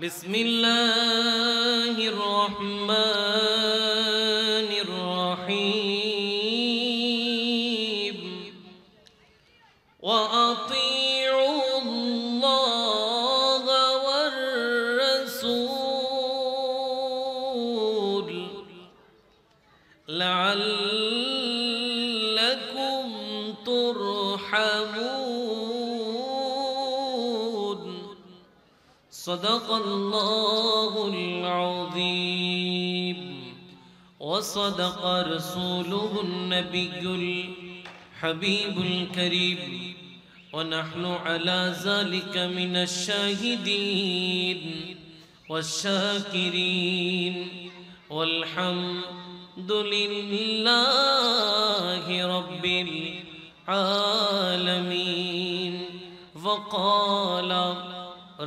बिस्मिल्लाहिर रहमानिर रहीम व अतीउल्लाह वर रसूल लअल्लकुम तुरहमून सदक़ल्लाहुल अज़ीम व सदक़ रसूलुहुन नबियुल हबीबुल करीम व नहनु अला ज़ालिका मिनश शाहिदीन वश्शाकिरीन वल्हम्दुलिल्लाहि रब्बिल आलमीन। वक़ाल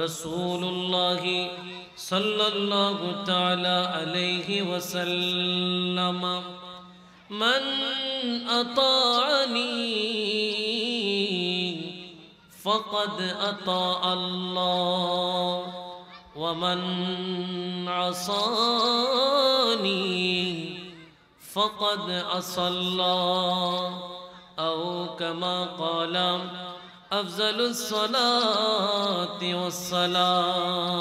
रसूलुल्लाह सल्लल्लाहु तआला अलैहि वसल्लम मन अताअनी फ़क़द अता अल्लाह व मन असानी फ़क़द असल्लाह औ कमा क़ाला अफ़ज़लुस सलाति वस्सलाम।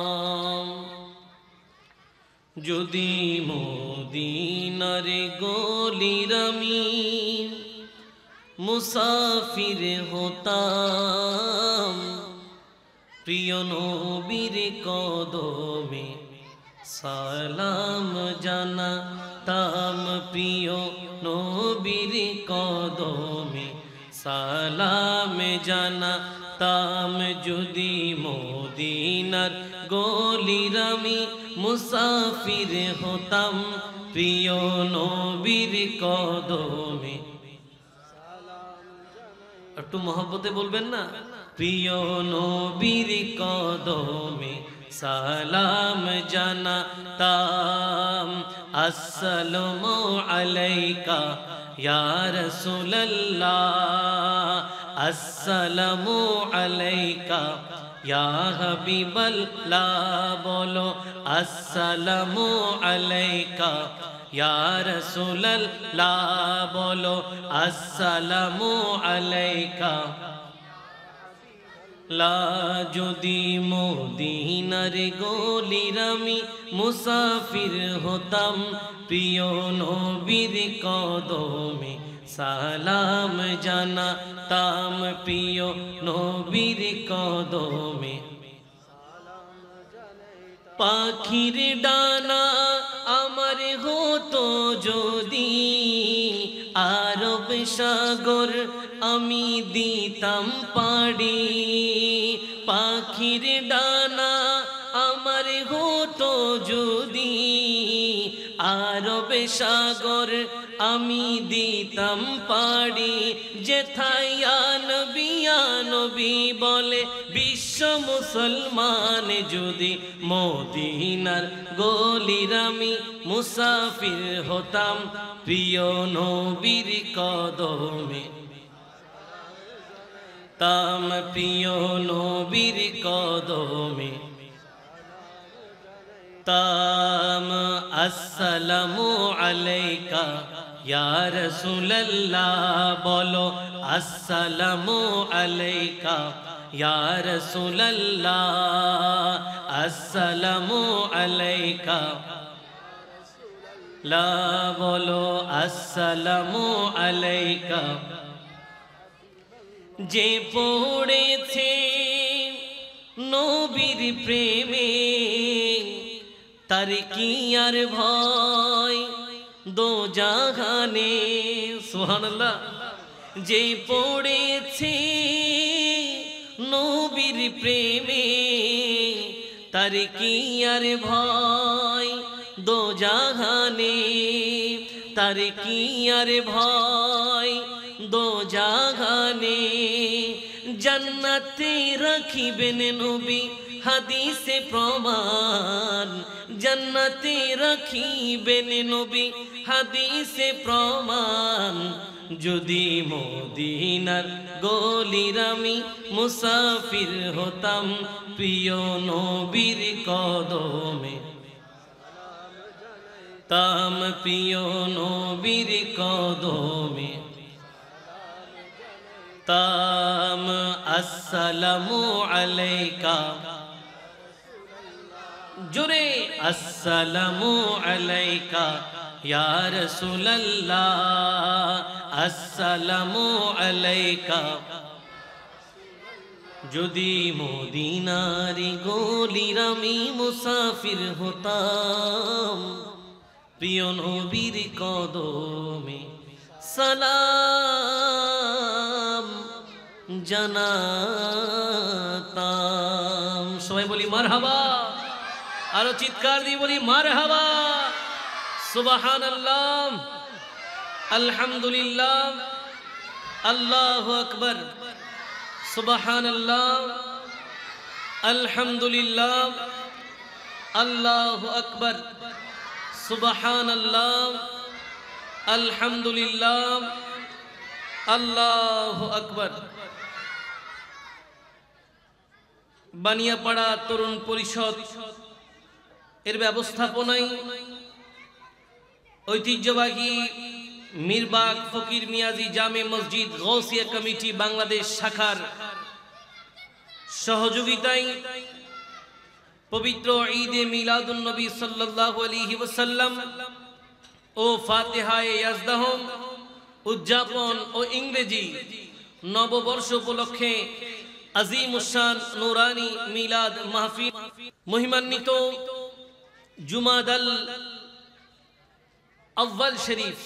যদি মদিনার গলির আমি মুসাফির হতাম, প্রিয় নবীর কদমে সালাম জানাতাম, প্রিয় নবীর কদমে সালাম জানাতাম। যদি মদিনার গলির আমি মুসাফির হতাম, প্রিয় নবীর কদমে একটু মহব্বতে বলবেন না, প্রিয় নবীর কদমে সালাম জানাতাম। আসসালামু আলাইকা ইয়া রাসূলুল্লাহ, আসসালামু আলাইকা ইয়া হাবিবাল্লাহ, বলো আসসালামু আলাইকা ইয়া রাসূলুল্লাহ, বলো আসসালামু আলাইকা। লা যদি মদিনার গলির আমি মুসাফির হতাম, প্রিয় নবীর কদমে সালাম জানাতাম, প্রিয় নবীর কদমে। পাখির ডানা আমার হতো যদি, আরব সাগর আমি দিতাম পাড়ি। পাখির ডানা আমার হতো যদি, আরব সাগর আমি দিতাম পাড়ি। যেথায় ইয়া নবী ইয়া নবী বলে বিশ্ব মুসলমান, যদি মদিনার গলির আমি মুসাফির হতাম, প্রিয় নবীর কদমে তাম, প্রিয় নবীর কদমে তাম। আসসালামু আলাইকা ইয়া রাসূলুল্লাহ, বলো আসসালামু আলাইকা ইয়া রাসূলুল্লাহ, আসসালামু আলাইকা লা, বলো আসসালামু আলাইকা। যে পড়েছে নবীর প্রেমে তার কি আর ভয় দোজাহানে, সুবহানাল্লাহ। যে পড়েছে নবীর প্রেমে তার কি আর ভয় দোজাহানে, তার কি আর ভয় দোজাহানে। জান্নাতে রাখিবেন নবী হাদিসে প্রমাণ, জান্নাতে রাখিবেন নবী হাদিসে প্রমাণ। যদি মদিনার গলির আমি মুসাফির হতাম প্রিয় নবীর কদমে তাম প্রিয় নবীর কদমে তাম আসসালামু আলাইকা জোরে আসসালামু আলাইকা ইয়া রাসূলুল্লাহ আসসালামু আলাইকা যদি মদিনার গলির আমি মুসাফির হতাম প্রিয় নবীর কদমে সালাম জানাতাম। সবাই বলি মারহাবা, আরো চিৎকার দিয়ে বলি মারহাবা। সুবহানাল্লাহ, আলহামদুলিল্লাহ, আল্লাহু আকবার। সুবহানাল্লাহ, আলহামদুলিল্লাহ, আল্লাহু আকবার। সুবহানাল্লাহ, আলহামদুলিল্লাহ, আল্লাহু আকবার। বানিয়াপাড়া তরুণ পরিষদ এর ব্যবস্থাপনায় ঐতিহ্যবাহী মিরবাগ ফকির মিয়াজি জামে মসজিদ গৌসিয়া কমিটি বাংলাদেশ শাখার সহযোগিতায় পবিত্র ঈদে মিলাদুন নবী সাল্লাল্লাহু আলাইহি ওয়াসাল্লাম ও ফাতিহায়ে ইয়াজদাহ উদযাপন ও ইংরেজি নববর্ষ উপলক্ষে আজিমুশান নুরানি মিলাদ মাহফিল মহিমান্বিত জুমাদাল আউয়াল শরীফ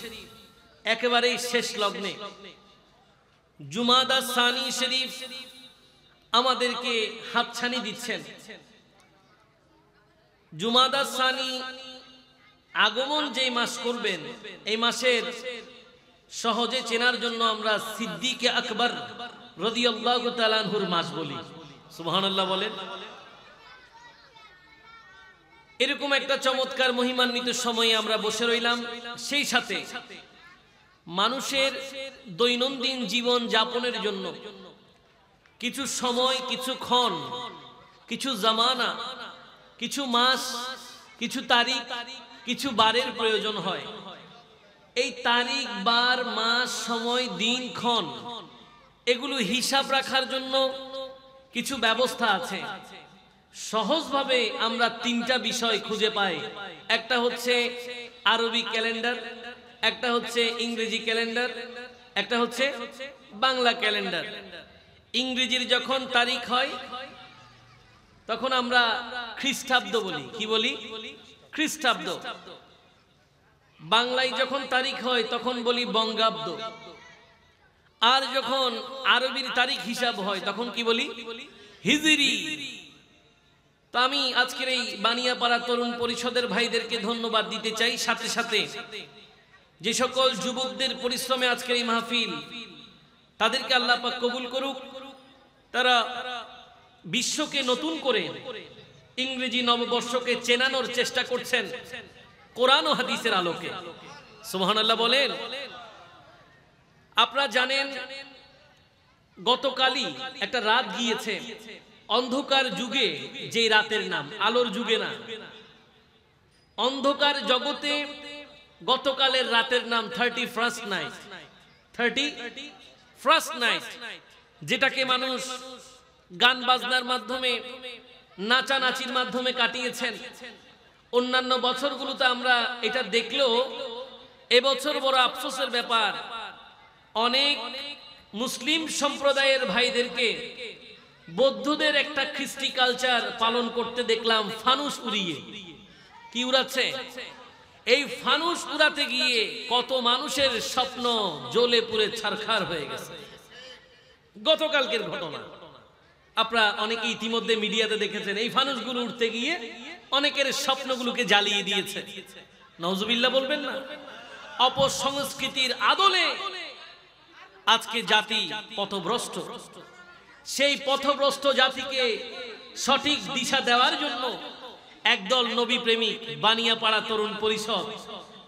একেবারে শেষ লগ্নে জুমাদা সানি শরীফ আমাদেরকে হাতছানি দিচ্ছেন। জুমাদা সানি আগমন যে মাস করবেন এই মাসের সহজে চেনার জন্য আমরা সিদ্দিকে আকবর রাদিয়াল্লাহু তাআলা আনহুর মাস বলি। সুবহানাল্লাহ বলেন। এরকম একটা চমৎকার মহিমান্বিত সময়ে আমরা বসে রইলাম। সেই সাথে মানুষের দৈনন্দিন জীবন যাপনের জন্য কিছু সময়, কিছু ক্ষণ, কিছু জামানা, কিছু মাস, কিছু তারিখ, কিছু বারের প্রয়োজন হয়। এই তারিখ, বার, মাস, সময়, দিন, ক্ষণ এগুলো হিসাব রাখার জন্য কিছু ব্যবস্থা আছে। সহজভাবে আমরা তিনটা বিষয় খুঁজে পাই। একটা হচ্ছে আরবি ক্যালেন্ডার, একটা হচ্ছে ইংরেজি ক্যালেন্ডার, একটা হচ্ছে বাংলা ক্যালেন্ডার। ইংরেজির যখন তারিখ হয় তখন আমরা খ্রিস্টাব্দ বলি। কি বলি? খ্রিস্টাব্দ। বাংলায় যখন তারিখ হয় তখন বলি বঙ্গাব্দ। আর যখন আরবির তারিখ হিসাব হয় তখন কি বলি? হিজরি। তো আমি আজকের এই বানিয়াপাড়া তরুণ পরিষদের ভাইদেরকে ধন্যবাদ দিতে চাই। সাথে সাথে যে সকল যুবকদের পরিশ্রমে আজকের এই মাহফিল, তাদেরকে আল্লাহ পাক কবুল করুক। তারা বিশ্বকে নতুন করে ইংরেজি নববর্ষকে চেনানোর চেষ্টা করছেন কোরআন ও হাদিসের আলোকে। সুবহানাল্লাহ বলেন। আপনারা জানেন গতকালই একটা রাত গিয়েছে, অন্ধকার যুগে যে রাতের নাম, আলোর যুগে না, অন্ধকার জগতে গতকালের রাতের নাম 31st নাইট। 31st নাইট, যেটাকে মানুষ গান বাজনার মাধ্যমে, নাচানাচির মাধ্যমে কাটিয়েছেন। অন্যান্য বছরগুলোতে আমরা এটা দেখলেও এবছর বড় আফসোসের ব্যাপার, অনেক মুসলিম সম্প্রদায়ের ভাইদেরকে বৌদ্ধদের একটা খ্রিস্টি কালচার পালন করতে দেখলাম ফানুস উড়িয়ে। কি উড়াচ্ছে? এই ফানুস উড়াতে গিয়ে কত মানুষের স্বপ্ন জ্বলে পুড়ে ছারখার হয়ে গেছে। গতকালকের ঘটনা আপনারা অনেকে ইতিমধ্যে মিডিয়াতে দেখেছেন। এই ফানুসগুলো উঠতে গিয়ে অনেকের স্বপ্নগুলোকে জ্বালিয়ে দিয়েছে। নাউজুবিল্লাহ বলবেন না? অপসংস্কৃতির আদলে আজকে জাতি পথভ্রষ্ট। সেই পথভ্রষ্ট জাতিকে সঠিক দিশা দেওয়ার জন্য একদল নবী প্রেমিক বানিয়াপাড়া তরুণ পরিষদ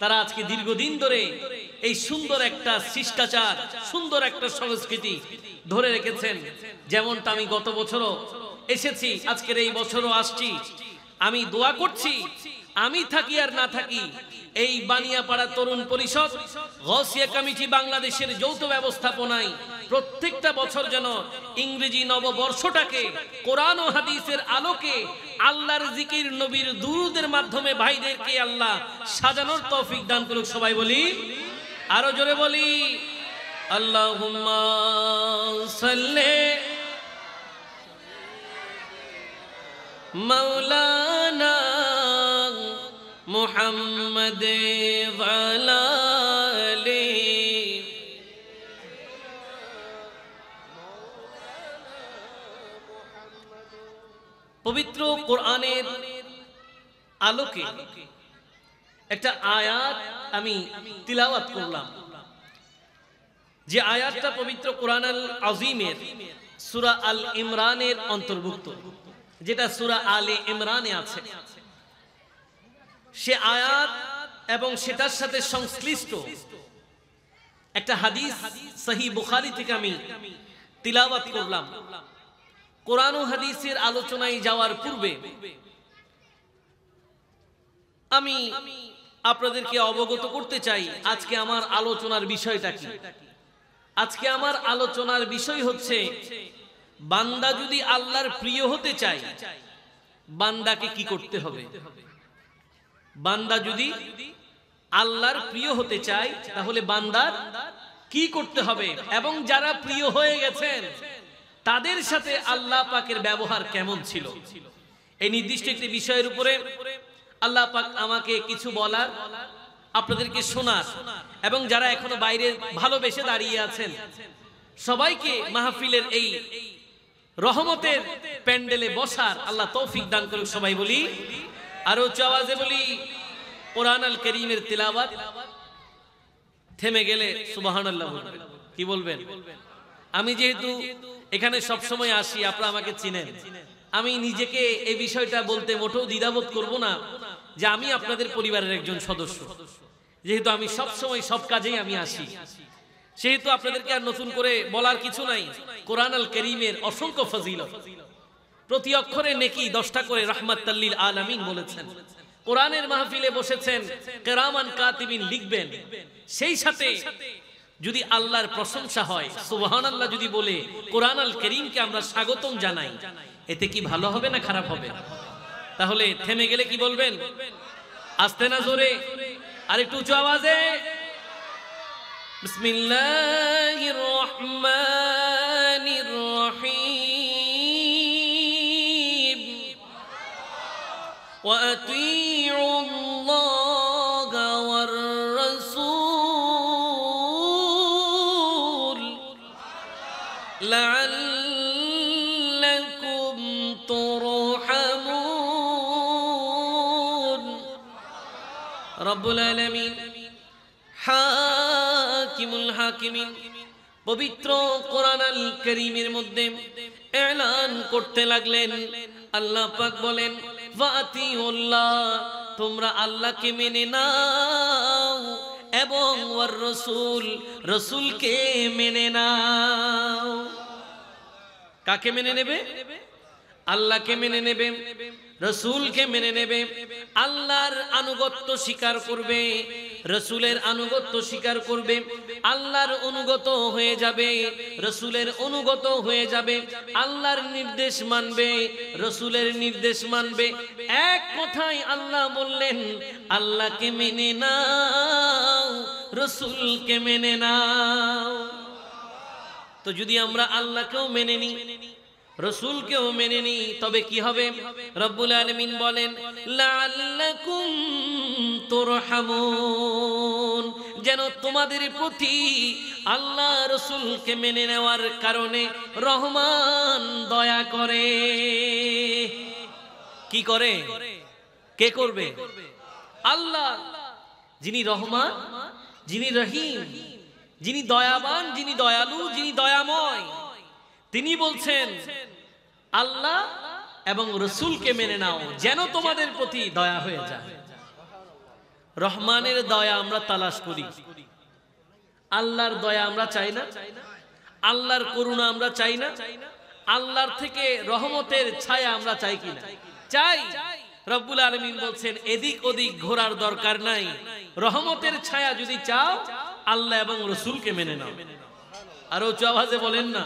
তারা আজকে দীর্ঘদিন ধরে এই সুন্দর একটা শিষ্টাচার, সুন্দর একটা সংস্কৃতি ধরে রেখেছেন। যেমনটা আমি গত বছরও এসেছি, আজকের এই বছরও আসছি। আমি দোয়া করছি, আমি থাকি আর না থাকি, এই বানিয়াপাড়া তরুণ পরিষদ গৌসিয়া কমিটি বাংলাদেশের যৌথ ব্যবস্থাপনায় প্রত্যেকটা বছর যেন ইংরেজি নববর্ষটাকে কোরআন ও হাদিসের আলোকে আল্লাহর জিকির, নবীর দুরুদের মাধ্যমে ভাইদেরকে আল্লাহ সাজানোর তৌফিক দান করুক। সবাই বলি, আরো জোরে বলি, আল্লাহুম্মা সাল্লি মাওলানা মুহাম্মদ ওয়ালা আলি। পবিত্র কোরআনের আলোকে একটা আয়াত আমি তিলাওয়াত করলাম, যে আয়াতটা পবিত্র কোরআন আল আযীমের সূরা আল ইমরানের অন্তর্ভুক্ত, যেটা সূরা আলে ইমরানে আছে। সে আয়াত এবং সেটার সাথে সংশ্লিষ্ট একটা হাদিস সহিহ বুখারী থেকে আমি তিলাওয়াত করলাম। কোরআন ও হাদিসের আলোচনায় যাওয়ার পূর্বে আমি আপনাদেরকে অবগত করতে চাই আজকে আমার আলোচনার বিষয়টা কি। আজকে আমার আলোচনার বিষয় হচ্ছে, বান্দা যদি আল্লাহর প্রিয় হতে চায় বান্দাকে কি করতে হবে। বান্দা যদি আল্লাহর প্রিয় হতে চায় তাহলে বান্দার কি করতে হবে, এবং যারা প্রিয় হয়ে গেছেন তাদের সাথে আল্লাহ পাকের ব্যবহার কেমন ছিল, এই নির্দিষ্ট একটি বিষয়ের উপরে আল্লাহ পাক আমাকে কিছু বলার, আপনাদেরকে শোনার, এবং যারা এখনো বাইরে ভালোবেসে দাঁড়িয়ে আছেন সবাইকে মাহফিলের এই রহমতের প্যান্ডেলে বসার আল্লাহ তৌফিক দান করুক। সবাই বলি, আরো উচ্চ আওয়াজে বলি, কোরআন আল কারীমের তিলাওয়াত থেমে গেলে সুবহানাল্লাহ বলবেন। কি বলবেন? আমি যেহেতু এখানে সব সময় আসি, আপনারা আমাকে চিনেন, আমি নিজেকে এই বিষয়টা বলতে মোটেও দ্বিধাবোধ করব না যে আমি আপনাদের পরিবারের একজন সদস্য। যেহেতু আমি সব সময় সব কাজেই আমি আসি, সেহেতু আপনাদেরকে আর নতুন করে বলার কিছু নাই। কোরআন আল কারীমের অসংখ্য ফজিলত, প্রতি অক্ষরে নেকি 10টা করে রাহমাতাল লিল আলামিন বলেছেন। কোরআনের মাহফিলে বসেছেন, কিরামান কাতিবিন লিখবেন, সেই সাথে যদি আল্লাহর প্রশংসা হয়, সুবহানাল্লাহ যদি বলে কোরআন আল কারীমকে আমরা স্বাগতম জানাই, এতে কি ভালো হবে না খারাপ হবে? তাহলে থেমে গেলে কি বলবেন? আস্তে না জোরে? আর একটু উঁচু আওয়াজে। বিসমিল্লাহির রহমানির রহিম। ওয়া আতিউল্লাহা ওয়ার রাসূল লাআল্লাকুম তুরহামুন। রব্বুল আলামিন হাকিমুল হাকিমিন পবিত্র কোরআন আল কারীমের মধ্যে এলান করতে লাগলেন। আল্লাহ পাক বলেন, ফাতিউল্লাহ, তোমরা আল্লাহকে মেনে নাও, এবং ওয়ার রাসূল, রাসূলকে মেনে নাও। কাকে মেনে নেবে? আল্লাহকে মেনে নেবে, রাসূলকে মেনে নেবে, আল্লাহর আনুগত্য স্বীকার করবে, রাসূলের আনুগত্য স্বীকার করবে, আল্লাহর অনুগত হয়ে যাবে, রাসূলের অনুগত হয়ে যাবে, আল্লাহর নির্দেশ মানবে, রাসূলের নির্দেশ মানবে। এক কথায় আল্লাহ বললেন, আল্লাহকে মেনে নাও, রাসূলকে মেনে নাও। তো যদি আমরা আল্লাহকেও মেনে নিই, রাসূলকেও মেনে নিই, তবে কি হবে? রব্বুল আলামিন বলেন, লাআল্লাকুম তুরহামুন, যেন তোমাদের প্রতি আল্লাহ রাসূলকে মেনে নেওয়ার কারণে রহমান দয়া করে। কি করে? কে করবে? আল্লাহ, যিনি রহমান, যিনি রহিম, যিনি দয়াবান, যিনি দয়ালু, যিনি দয়াময়, তিনি বলছেন আল্লাহ এবং রাসূলকে মেনে নাও, যেন তোমাদের প্রতি দয়া হয়ে যায়। রহমানের দয়া আমরা তালাশ করি, আল্লাহর দয়া আমরা চাই না, আল্লাহর করুণা আমরা চাই না, আল্লাহর থেকে রহমতের ছায়া আমরা চাই কিনা? চাই। রব্বুল আলামিন বলছেন এদিক ওদিক ঘোরার দরকার নাই, রহমতের ছায়া যদি চাও আল্লাহ এবং রসুলকে মেনে নাও। আরো উচ্চ আওয়াজে বলেন না।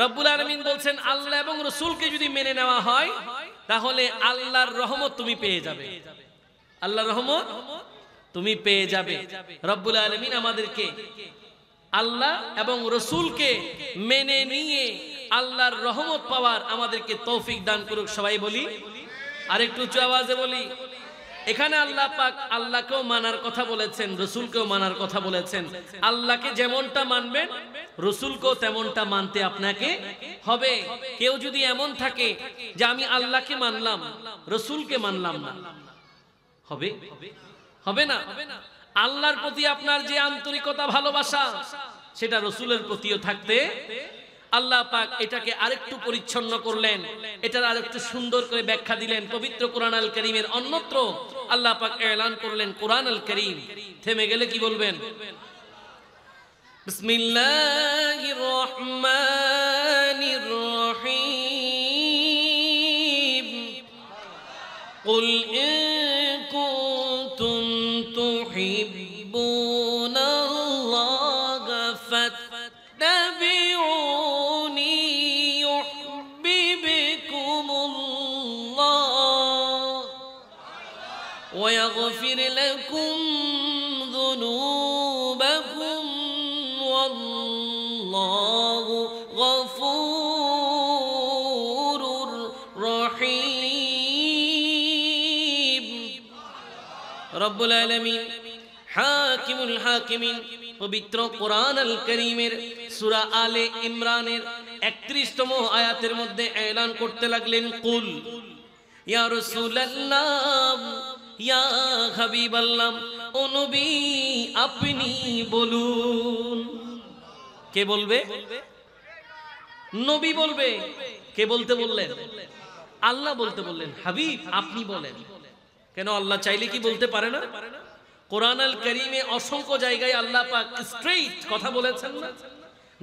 রব্বুল আলামিন বলছেন আল্লাহ এবং রসুলকে যদি মেনে নেওয়া হয় তাহলে আল্লাহর রহমত তুমি পেয়ে যাবে, আল্লাহর রহমত তুমি পেয়ে যাবে। রব্বুল আলামিন আমাদেরকে আল্লাহ এবং রসুলকে মেনে নিয়ে আল্লাহর রহমত পাওয়ার আমাদেরকে তৌফিক দান করুক। সবাই বলি, আর একটু উচ্চ আওয়াজে বলি। এখানে আল্লাহ পাক আল্লাহকেও মানার কথা বলেছেন, রসুলকেও মানার কথা বলেছেন। আল্লাহকে যেমনটা মানবেন রসুলকেও তেমনটা মানতে আপনাকে হবে। কেউ যদি এমন থাকে যে আমি আল্লাহকে মানলাম রসুলকে মানলাম না, হবে? হবে না। আল্লাহর প্রতি আপনার যে আন্তরিকতা ভালোবাসা সেটা রসুলের প্রতিও থাকতে, আল্লাহ পাক এটাকে আরেকটু পরিচ্ছন্ন করলেন, এটার আরেকটু সুন্দর করে ব্যাখ্যা দিলেন পবিত্র কোরআন আল কারীমের অন্যত্র। আল্লাহ পাক এলান করলেন কোরআন আল কারীম। থেমে গেলে কি বলবেন? বিসমিল্লাহির রহমানির রহিম। কুল ইন কুনতুম তুহিব্বুনাল্লাহা ফাত্তাবিউনি ইউহিব্বুকুমুল্লাহ ওয়া ইয়াগফির লাকুম যুনুবাকুম ওয়াল্লাহু গফুরুর রহিম। রব্বুল আলামিন হাকিমুল হাকিমিন পবিত্র কোরআন আল কারীমের সূরা আলে ইমরানের 31তম আয়াতের মধ্যে এলান করতে লাগলেন, কুল ইয়া রাসূলুল্লাহ ইয়া হাবিবাল্লাহ, ও নবী আপনি বলুন। কে বলবে? নবী বলবে। কে বলতে বললেন? আল্লাহ বলতে বললেন, হাবিব আপনি বলেন। কেন আল্লাহ চাইলে কি বলতে পারে না? কোরআন আল কারীমে অসংখ্য জায়গায় আল্লাহ পাক স্ট্রেইট কথা বলেছেন না?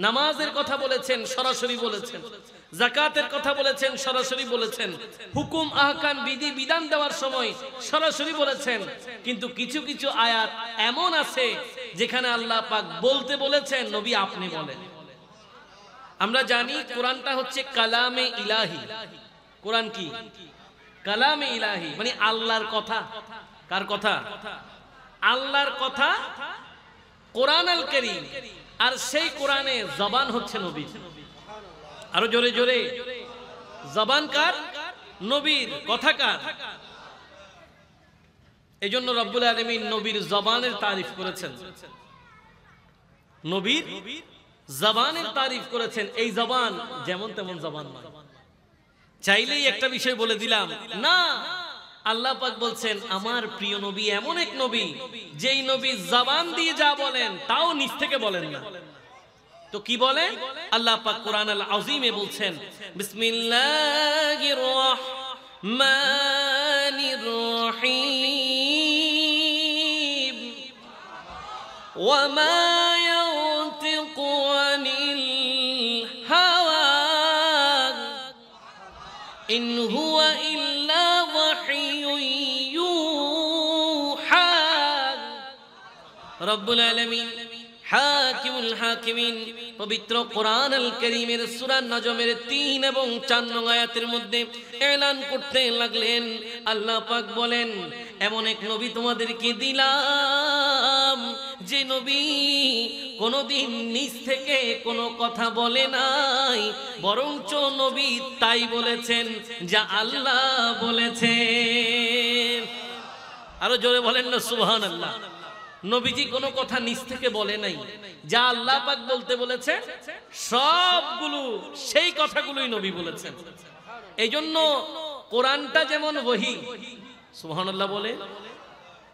নামাজের কথা বলেছেন, সরাসরি বলেছেন। যাকাতের কথা বলেছেন, সরাসরি বলেছেন। হুকুম আহকাম বিধি বিধান দেওয়ার সময় সরাসরি বলেছেন। কিন্তু কিছু কিছু আয়াত এমন আছে যেখানে আল্লাহ পাক বলতে বলেছেন নবী আপনি বলেন। আমরা জানি কোরআনটা হচ্ছে কালামে ইলাহি। কোরআন কি? কালামে ইলাহি, মানে আল্লাহর কথা। কার কথা? আল্লাহর কথা, কোরআন আল কারীম। আর সেই কোরআনে জবান হচ্ছে নবী। আরো জোরে জোরে, জবান কার? নবীর। কথা কার? এজন্য রব্বুল আলামিন নবীর জবানের তারিফ করেছেন, নবীর জবানের তারিফ করেছেন। এই জবান যেমন তেমন জবান নয়। চাইলেই একটা বিষয় বলে দিলাম না, আল্লাহ পাক বলছেন আমার প্রিয় নবী এমন এক নবী যেই নবী জবান দিয়ে যা বলেন তাও নিজ থেকে বলেন না। তো কি বলেন? আল্লাহ পাক কোরআন আল আযীমে বলছেন, বিসমিল্লাহির রহমানির রহিম। ওয়া মা ইয়ানতিকু আনিল হাওয়া ইন হুয়া ইল্লা ওয়াহিয়ুন ইউহা। রব্বুল আলামিন হাকিমুল হাকিমিন পবিত্র কোরআন আল কারীমের সূরা নজমের 3 এবং 4 নং আয়াতের মধ্যে এলান করতে লাগলেন। আল্লাহ পাক বলেন এমন এক নবী তোমাদেরকে দিলাম যে নবী কোনদিন নিজ থেকে কোনো কথা বলে নাই, বরঞ্চ নবী তাই বলেছেন যা আল্লাহ বলেছেন। আরো জোরে বলেন না সুবহানাল্লাহ। নবীজি কোনো কথা নিজ থেকে বলে নাই, যা আল্লাহ পাক বলতে বলেছে সবগুলো সেই কথাগুলোই নবী বলেছেন। এইজন্য কোরআনটা যেমন ওহী, সুবহানাল্লাহ বলে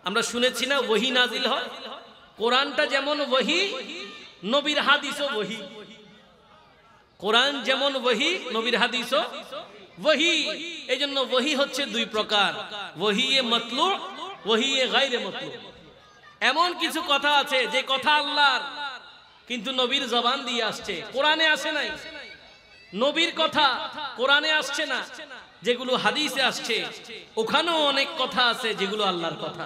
আমরা শুনেছি না ওহী নাজিল হয়, কোরআনটা যেমন ওহী নবীর হাদিসও ওহী। কোরআন যেমন ওহী নবীর হাদিসও ওহী। এইজন্য ওহী হচ্ছে দুই প্রকার, ওহী এ মাতলু, ওহি গায়রে মাতলুব। এমন কিছু কথা আছে যে কথা আল্লাহর, কিন্তু নবীর জবান দিয়ে আসছে, কোরআনে আসে নাই। নবীর কথা কোরআনে আসছে না, যেগুলো হাদিসে আসছে ওখানেও অনেক কথা আছে যেগুলো আল্লাহর কথা।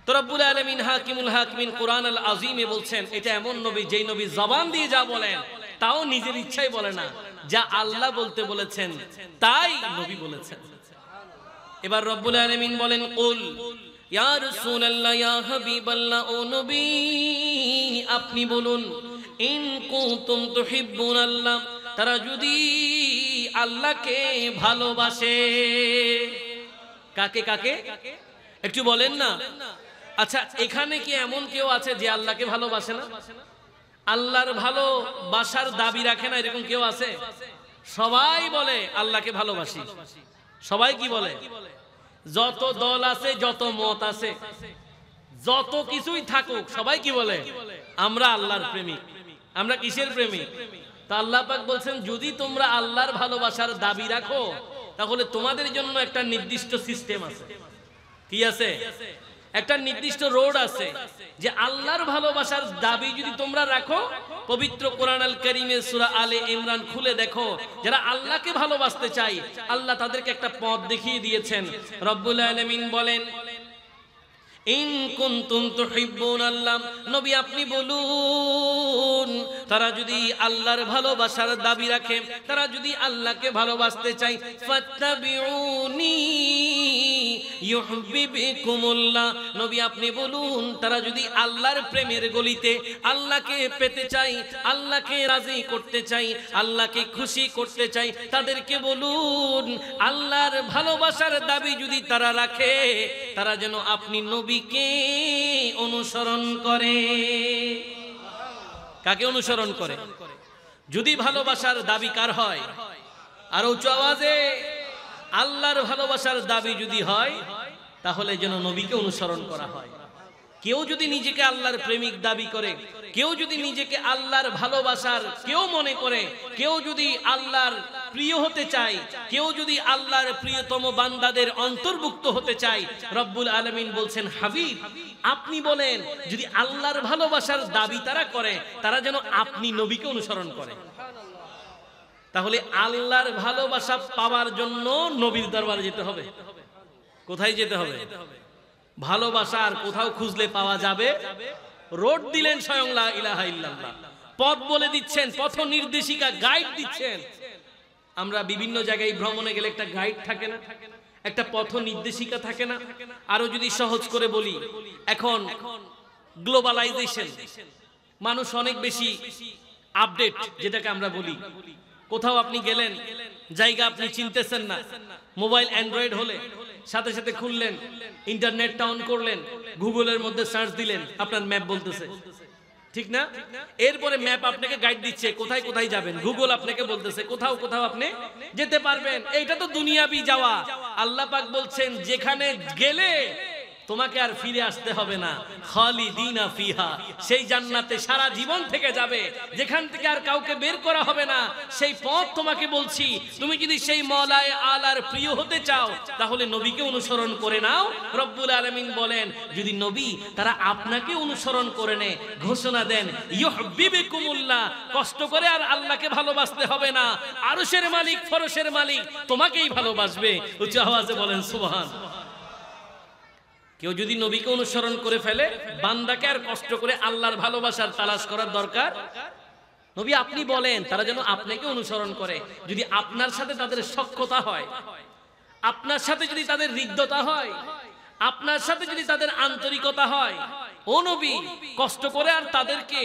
তো রব্বুল আলামিন হাকিমুল হাকিমিন কোরআন আল আযীমে বলছেন, এটা এমন নবী যেই নবী জবান দিয়ে যা বলেন তাও নিজের ইচ্ছায় বলে না, যা আল্লাহ বলতে বলেছেন তাই নবী বলেছেন। এবার রব্বুল আলামিন বলেন, কুল ইয়া রাসূলুল্লাহ ইয়া হাবিবাল্লাহ, ও নবী আপনি বলুন, ইন কুনতুম তুহিব্বুনাল্লাহ, তারা যদি আল্লাহকে ভালোবাসে। কাকে কাকে একটু বলেন না। আচ্ছা, এখানে কি এমন কেউ আছে যে আল্লাহকে ভালোবাসে না? আল্লাহর ভালোবাসার দাবি রাখে না, এরকম কেউ আছে? সবাই বলে আল্লাহকে ভালোবাসি। সবাই কি বলে? যত দল আছে, যত মত আছে, যত কিছুই থাকুক, সবাই কি বলে? আমরা আল্লাহর প্রেমিক। আমরা কিসের প্রেমিক? তা আল্লাহ পাক বলছেন, যদি তোমরা আল্লাহর ভালোবাসার দাবি রাখো তাহলে তোমাদের জন্য একটা নির্দিষ্ট সিস্টেম আছে। কি আছে? একটা নির্দিষ্ট রোড আছে, যে আল্লাহর ভালোবাসার দাবি যদি তোমরা রাখো, পবিত্র কোরআন আল কারীমের সূরা আলে ইমরান খুলে দেখো, যারা আল্লাহকে ভালোবাসতে চায় আল্লাহ তাদেরকে একটা পথ দেখিয়ে দিয়েছেন। রব্বুল আলামিন বলেন, ইন কুনতুম তুহিব্বুনাল্লাহ, নবী আপনি বলুন, তারা যদি আল্লাহর ভালোবাসার দাবি রাখে, তারা যদি আল্লাহকে ভালোবাসতে চায়, ফাত্তাবিউনি ইউহিব্বুকুমুল্লাহ, নবী আপনি বলুন, তারা যদি আল্লাহর প্রেমের গলিতে আল্লাহকে পেতে চায়, আল্লাহকে রাজি করতে চায়, আল্লাহকে খুশি করতে চায়, তাদেরকে বলুন আল্লাহর ভালোবাসার দাবি যদি তারা রাখে, তারা যেন আপনি নবীকে অনুসরণ করে। কাকে অনুসরণ করে? যদি ভালোবাসার দাবি কার হয়? আর উচ্চ আওয়াজে আল্লাহর ভালোবাসার দাবি যদি হয়, তাহলে যেন নবীকে অনুসরণ করা হয়। কেউ যদি নিজেকে আল্লাহর প্রেমিক দাবি করে, কেউ যদি নিজেকে আল্লাহর ভালোবাসার কেউ মনে করে, কেউ যদি আল্লাহর প্রিয় হতে চায়, কেউ যদি আল্লাহর প্রিয়তম বান্দাদের অন্তর্ভুক্ত হতে চায়, রব্বুল আলামিন বলছেন, হাবিব আপনি বলেন, যদি আল্লাহর ভালোবাসার দাবি তারা করে, তারা যেন আপনি নবীকে অনুসরণ করে। তাহলে আল্লাহর ভালোবাসা পাওয়ার জন্য নবীর দরবারে যেতে হবে। কোথায় যেতে হবে? ভালোবাসা আর কোথাও খুঁজলে পাওয়া যাবে? রোড দিলেন স্বয়ং লা ইলাহা ইল্লাল্লাহ, পথ বলে দিচ্ছেন, পথ নির্দেশিকা গাইড দিচ্ছেন। আমরা বিভিন্ন জায়গায় ভ্রমণে গেলে একটা গাইড থাকে না, একটা পথ নির্দেশিকা থাকে না? আরো যদি সহজ করে বলি, এখন গ্লোবালাইজেশন, মানুষ অনেক বেশি আপডেট, যেটাকে আমরা বলি। কোথাও আপনি গেলেন, জায়গা আপনি চিনতেছেন না, মোবাইল অ্যান্ড্রয়েড হলে সাথে সাথে খুললেন, ইন্টারনেটটা অন করলেন, গুগলের মধ্যে সার্চ দিলেন, আপনার ম্যাপ বলতেছে, ঠিক না? এরপরে ম্যাপ আপনাকে গাইড দিচ্ছে কোথায় কোথায় যাবেন, গুগল আপনাকে বলতেছে কোথাও কোথাও আপনি যেতে পারবেন। এইটা তো দুনিয়াবি যাওয়া। আল্লাহ পাক বলছেন, যেখানে গেলে তোমাকে আর ফিরে আসতে হবে না, খালিদিনা ফিহা, সেই জান্নাতে সারা জীবন থেকে যাবে, যেখান থেকে আর কাউকে বের করা হবে না। সেই পথ তোমাকে বলছি, তুমি যদি সেই মওলায়ে আলার প্রিয় হতে চাও, তাহলে নবীকে অনুসরণ করে নাও। রব্বুল আলামিন বলেন, যদি নবী তারা আপনাকে অনুসরণ করে নেয়, ঘোষণা দেন ইউহিব্বুকুমুল্লাহ, কষ্ট করে আর আল্লাহকে ভালোবাসতে হবে না, আরশের মালিক ফরশের মালিক তোমাকেই ভালোবাসবে। উচ্চ আওয়াজে বলেন সুবহান। কেউ যদি নবীকে অনুসরণ করে ফেলে, বান্দাকে আর কষ্ট করে আল্লাহর ভালোবাসার তালাশ করার দরকার। নবী আপনি বলেন, তারা যেন আপনাকে অনুসরণ করে। যদি আপনার সাথে তাদের সখ্যতা হয়, আপনার সাথে যদি তাদের হৃদ্যতা হয়, আপনার সাথে যদি তাদের আন্তরিকতা হয়, ও নবী কষ্ট করে আর তাদেরকে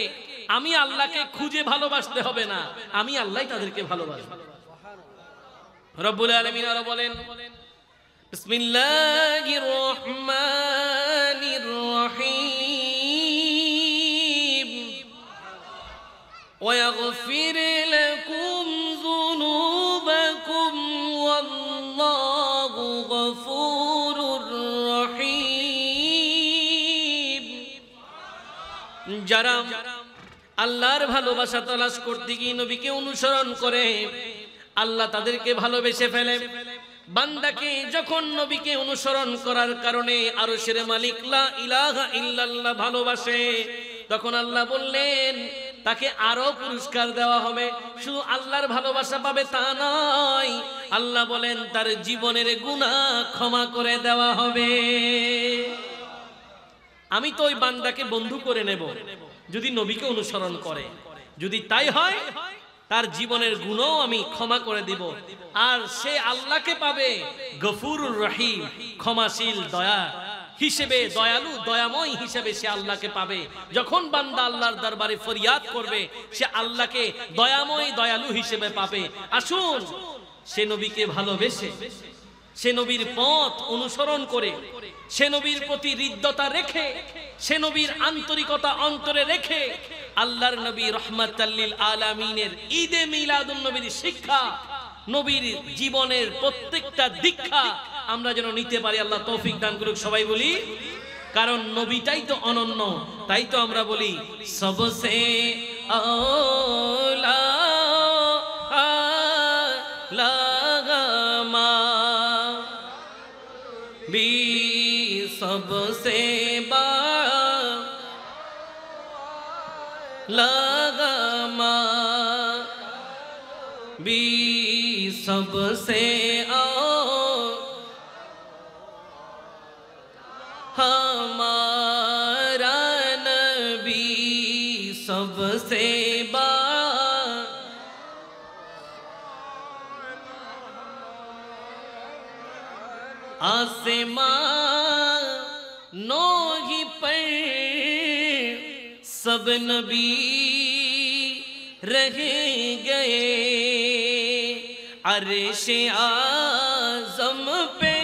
আমি আল্লাহকে খুঁজে ভালোবাসতে হবে না, আমি আল্লাহ তাদেরকে ভালোবাসবো। রব্বুল আলামিন আরো বলেন, বিসমিল্লাহির রহমানির রহিম, ওয়াগফির লাকুম যুনুবাকুম ওয়াল্লাহু গফুরুর রহিম। যারা আল্লাহর ভালোবাসা তালাশ করতে গিয়ে নবীকে অনুসরণ করে, আল্লাহ তাদেরকে ভালোবেসে ফেলে। বান্দাকে যখন নবীকে অনুসরণ করার কারণে আরশের মালিক লা ইলাহা ইল্লাল্লাহ ভালোবাসে, তখন আল্লাহ বললেন তাকে আরো পুরস্কার দেওয়া হবে। শুধু আল্লাহর ভালোবাসা পাবে তা নয়, আল্লাহ বলেন তার জীবনের গুনাহ ক্ষমা করে দেওয়া হবে। আমি তো ওই বান্দাকে বন্ধু করে নেব যদি নবীকে অনুসরণ করে, যদি তাই হয় তার জীবনের গুণও আমি ক্ষমা করে দিব। আর সে আল্লাহকে পাবে গফুরুর রহিম, ক্ষমাশীল দয়া হিসেবে, দয়ালু দয়াময় হিসেবে সে আল্লাহকে পাবে। যখন বান্দা আল্লাহর দরবারে ফরিয়াদ করবে সে আল্লাহকে দয়াময় দয়ালু হিসেবে পাবে। আসুন সে নবীকে ভালোবেসে, সে নবীর পথ অনুসরণ করে, সে নবীর প্রতি হৃদ্যতা রেখে, সে নবীর আন্তরিকতা অন্তরে রেখে আল্লাহর নবী রহমাতাল লিল আলামিনের ঈদে মিলাদুন নবীর শিক্ষা, নবীর জীবনের প্রত্যেকটা দীক্ষা আমরা যেন নিতে পারি। আল্লাহ তৌফিক দান করুক। সবাই বলি, কারণ নবীটাই তো অনন্য, তাই তো আমরা বলি সবসে আওলা লাগমা বি सबसे लगमा भी सबसे हमारा नबी सबसे आसमां नोही पर सब नबी रह गए, अर्शे आज़म पे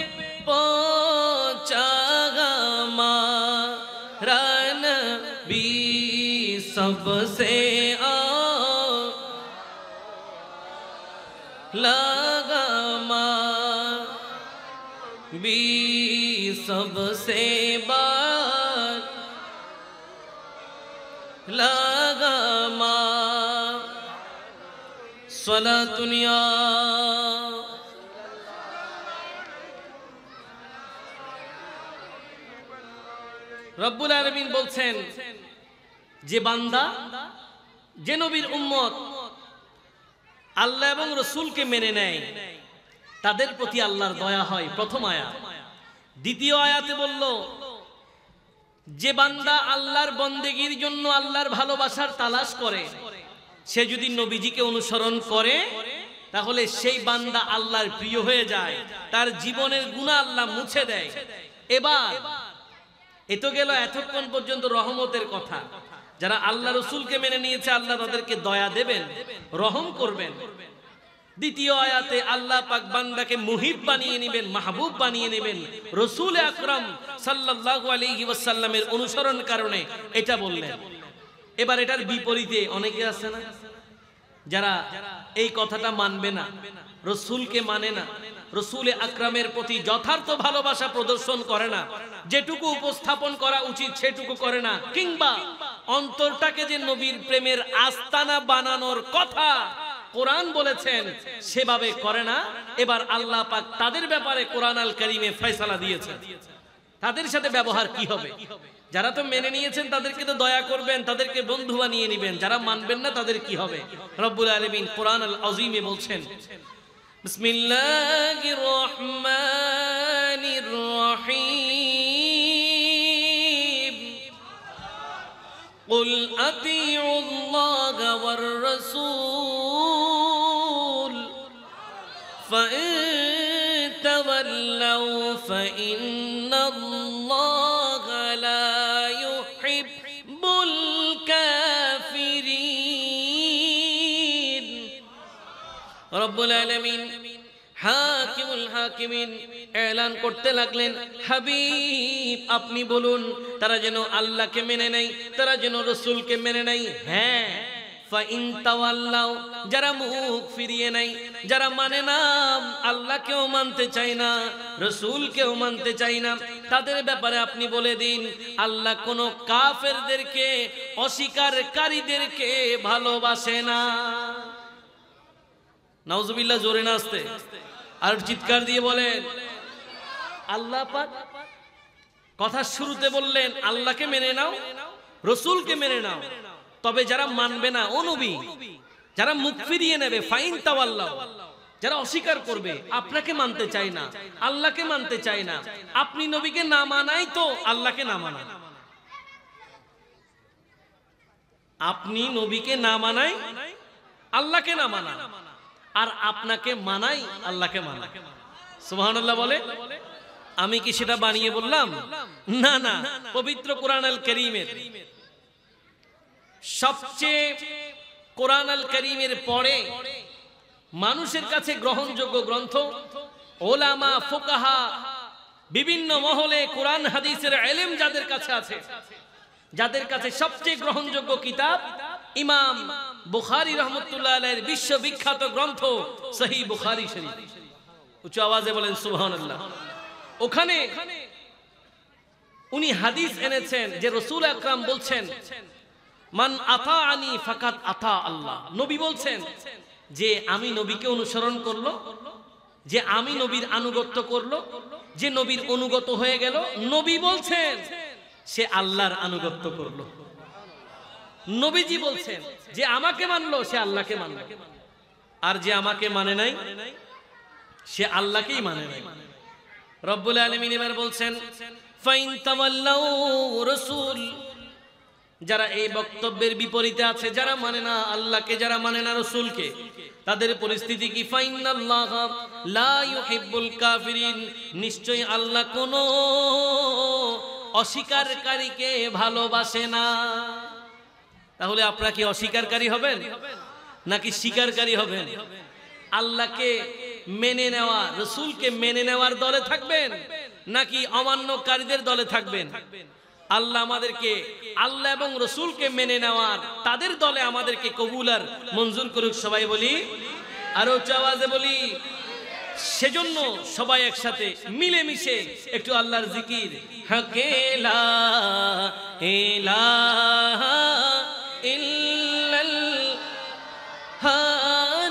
पहुंचा हमारा नबी सबसे लगमा भी सबसे लगमा सलातुनिया রব্বুল আলামিন বলছেন যে বান্দা, যে নবীর উম্মত আল্লাহ এবং রসুলকে মেনে নেয় তাদের প্রতি আল্লাহর দয়া হয়। প্রথম আয়াত। দ্বিতীয় আয়াতে বলল যে বান্দা আল্লাহর বন্দেগীর জন্য আল্লাহর ভালোবাসার তালাশ করে, সে যদি নবীজিকে অনুসরণ করে তাহলে সেই বান্দা আল্লাহর প্রিয় হয়ে যায়, তার জীবনের গুনাহ আল্লাহ মুছে দেয়। এবার এতো গেল এতক্ষণ পর্যন্ত রহমতের কথা। যারা আল্লাহ রসুলকে মেনে নিয়েছে আল্লাহ তাদেরকে দয়া দেবেন, রহম করবেন। দ্বিতীয় আয়াতে আল্লাহ পাক বান্দাকে মুহিব বানিয়ে নেবেন, মাহবুব বানিয়ে নেবেন রসুল আকরাম সাল্লাল্লাহু আলাইহি ওয়াসাল্লামের অনুসরণ কারণে, এটা বললেন। এবার এটার বিপরীতে অনেকে আছে না যারা এই কথাটা মানবে না, রসুলকে মানে না, রসুল আকরামের প্রতি যথার্থ ভালোবাসা প্রদর্শন করে না, যেটুকু উপস্থাপন করা উচিত সেটুকু করে না, কিংবা অন্তরটাকে যে নবীর প্রেমের আস্তানা বানানোর কথা কোরআন বলেছেন সেভাবে করে না। এবার আল্লাহ পাক তাদের ব্যাপারে কোরআন আল কারীমে ফয়সালা দিয়েছেন, তাদের সাথে ব্যবহার কি হবে। যারা তো মেনে নিয়েছেন তাদেরকে তো দয়া করবেন, তাদেরকে বন্ধু বানিয়ে নেবেন, যারা মানবেন না তাদের কি হবে। রব্বুল আলামিন কোরআন আল আযীমে বলছেন, বিসমিল্লাহির রহমানির রহিম, কুল আতিউল্লাহ ওয়ার রাসূল ফাইন তাওয়াল্লাউ ফাইন্নাল্লাহা লা ইউহিব্বুল কাফিরিন। রব্বুল আলামিন হাকিমুল হাকিমিন এলান করতে লাগলেন, হাবিব আপনি বলুন তারা যেন আল্লাহকে মেনে নেয়, তারা যেন রসুলকে মেনে নেয়। হ্যাঁ, ফাইন তাওয়াল্লাউ যারা মুখ ফিরিয়ে নেয়, যারা মানে না, আল্লাহকেও মানতে চায় না, রসুলকেও মানতে চায় না, তাদের ব্যাপারে আপনি বলে দিন আল্লাহ কোন কাফেরদেরকে, অস্বীকারীদেরকে ভালোবাসে না। নাউজুবিল্লাহ, জোরে না আসতে? আর চিৎকার দিয়ে বলেন আল্লাহ পাক কথা শুরুতে বললেন আল্লাহকে মেনে নাও, রসুলকে মেনে নাও, তবে যারা মানবে না ও নবী, যারা মুখ ফিরিয়ে নেবে ফাইন তাওয়াল্লাহ, যারা অস্বীকার করবে, আপনাকে মানতে চায় না, আল্লাহকে মানতে চায় না, আপনি নবীকে না মানাই তো আল্লাহকে না মানা, আপনি নবীকে না মানাই আল্লাহকে না মানা, আর আপনাকে মানাই আল্লাহকে মানা। সুবহানাল্লাহ বলে। আমি কি সেটা বানিয়ে বললাম? না না, পবিত্র কোরআন আল কারীমের সবচেয়ে কোরআন আল কারীমের পরে মানুষের কাছে গ্রহণযোগ্য গ্রন্থ, ওলামা ফুকাহা বিভিন্ন মহলে কোরআন হাদিসের ইলম যাদের কাছে আছে, যাদের কাছে সবচেয়ে গ্রহণযোগ্য কিতাব ইমাম বুখারী রাহমাতুল্লাহ আলাইহির বিশ্ববিখ্যাত গ্রন্থ সহিহ বুখারী শরীফ। উচ্চ আওয়াজে বলেন সুবহানাল্লাহ। ওখানে উনি হাদিস এনেছেন যে রাসূল আকরাম বলছেন মান আতাআনি ফাকাদ আতা আল্লাহ। নবী বলছেন যে আমি নবীকে অনুসরণ করলো, যে আমি নবীর আনুগত্য করলো, যে নবীর অনুগত হয়ে গেল, নবী বলছেন সে আল্লাহর আনুগত্য করলো। নবীজি বলছেন যে আমাকে মানলো সে আল্লাহকে মানলো, আর যে আমাকে মানে নাই সে আল্লাহকেই মানে নাই। রব্বুল আলামিন এবার বলছেন ফাইন তাওয়াল্লাউ রাসূল, যারা এই বক্তব্যের বিপরীতে আছে, যারা মানে না আল্লাহকে, যারা মানে না রাসূলকে, তাদের পরিস্থিতি কি? ফাইনাল্লাহ লা ইউহিব্বুল কাফিরিন, নিশ্চয়ই আল্লাহ কোন অস্বীকারকারীকে ভালোবাসে না। তাহলে আপনারা কি অস্বীকারকারী হবেন নাকি স্বীকারকারী হবেন? আল্লাহকে মেনে নেওয়া, রাসূলকে মেনে নেওয়ার দলে থাকবেন নাকি অমান্যকারীদের দলে থাকবেন? আল্লাহ আমাদেরকে আল্লাহ এবং রাসূলকে মেনে নেওয়ার তাদের দলে আমাদেরকে কবুল আর মঞ্জুর করুক। সবাই বলি, আরো উচ্চ আওয়াজে বলি। সেজন্য সবাই একসাথে মিলেমিশে একটু আল্লাহর জিকির, হাকেলা ইলাহা ইল্লাল্লাহ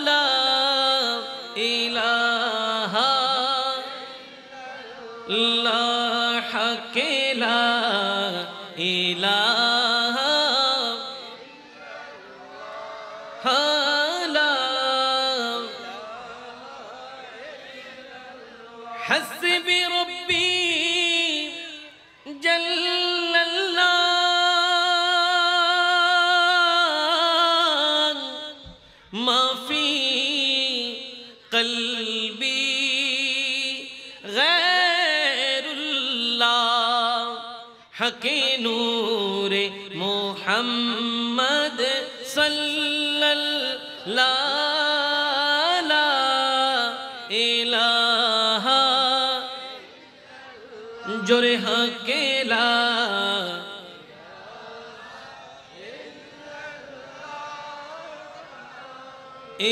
লা ইলাহা ইল্লাল্লাহ হাকেলা ইলাহা লা হাসবি রব্বি জাল্লাল্লাহ মা ফি কলবি গায়রুল্লাহ হকে নূরে মুহাম্মদ সাল্লাল্লাহু লা ইলাহা জোরে হাকেলা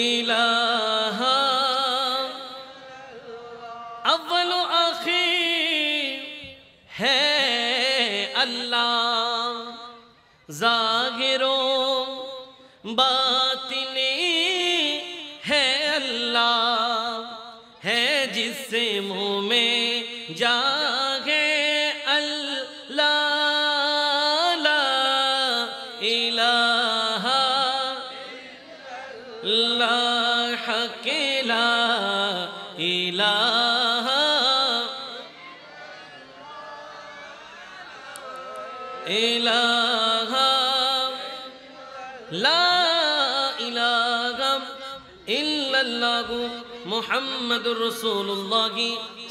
ইলাহা अव्वल आखिर है अल्लाह, ज़ाहिरो बातिने है अल्लाह, है जिससे मुँह में जागे अल्लाह ला इलाहा ला हकेला इलाहा इलाहा ला इलाहा इल्लल्लाहु मुहम्मदुर रसूलुल्लाह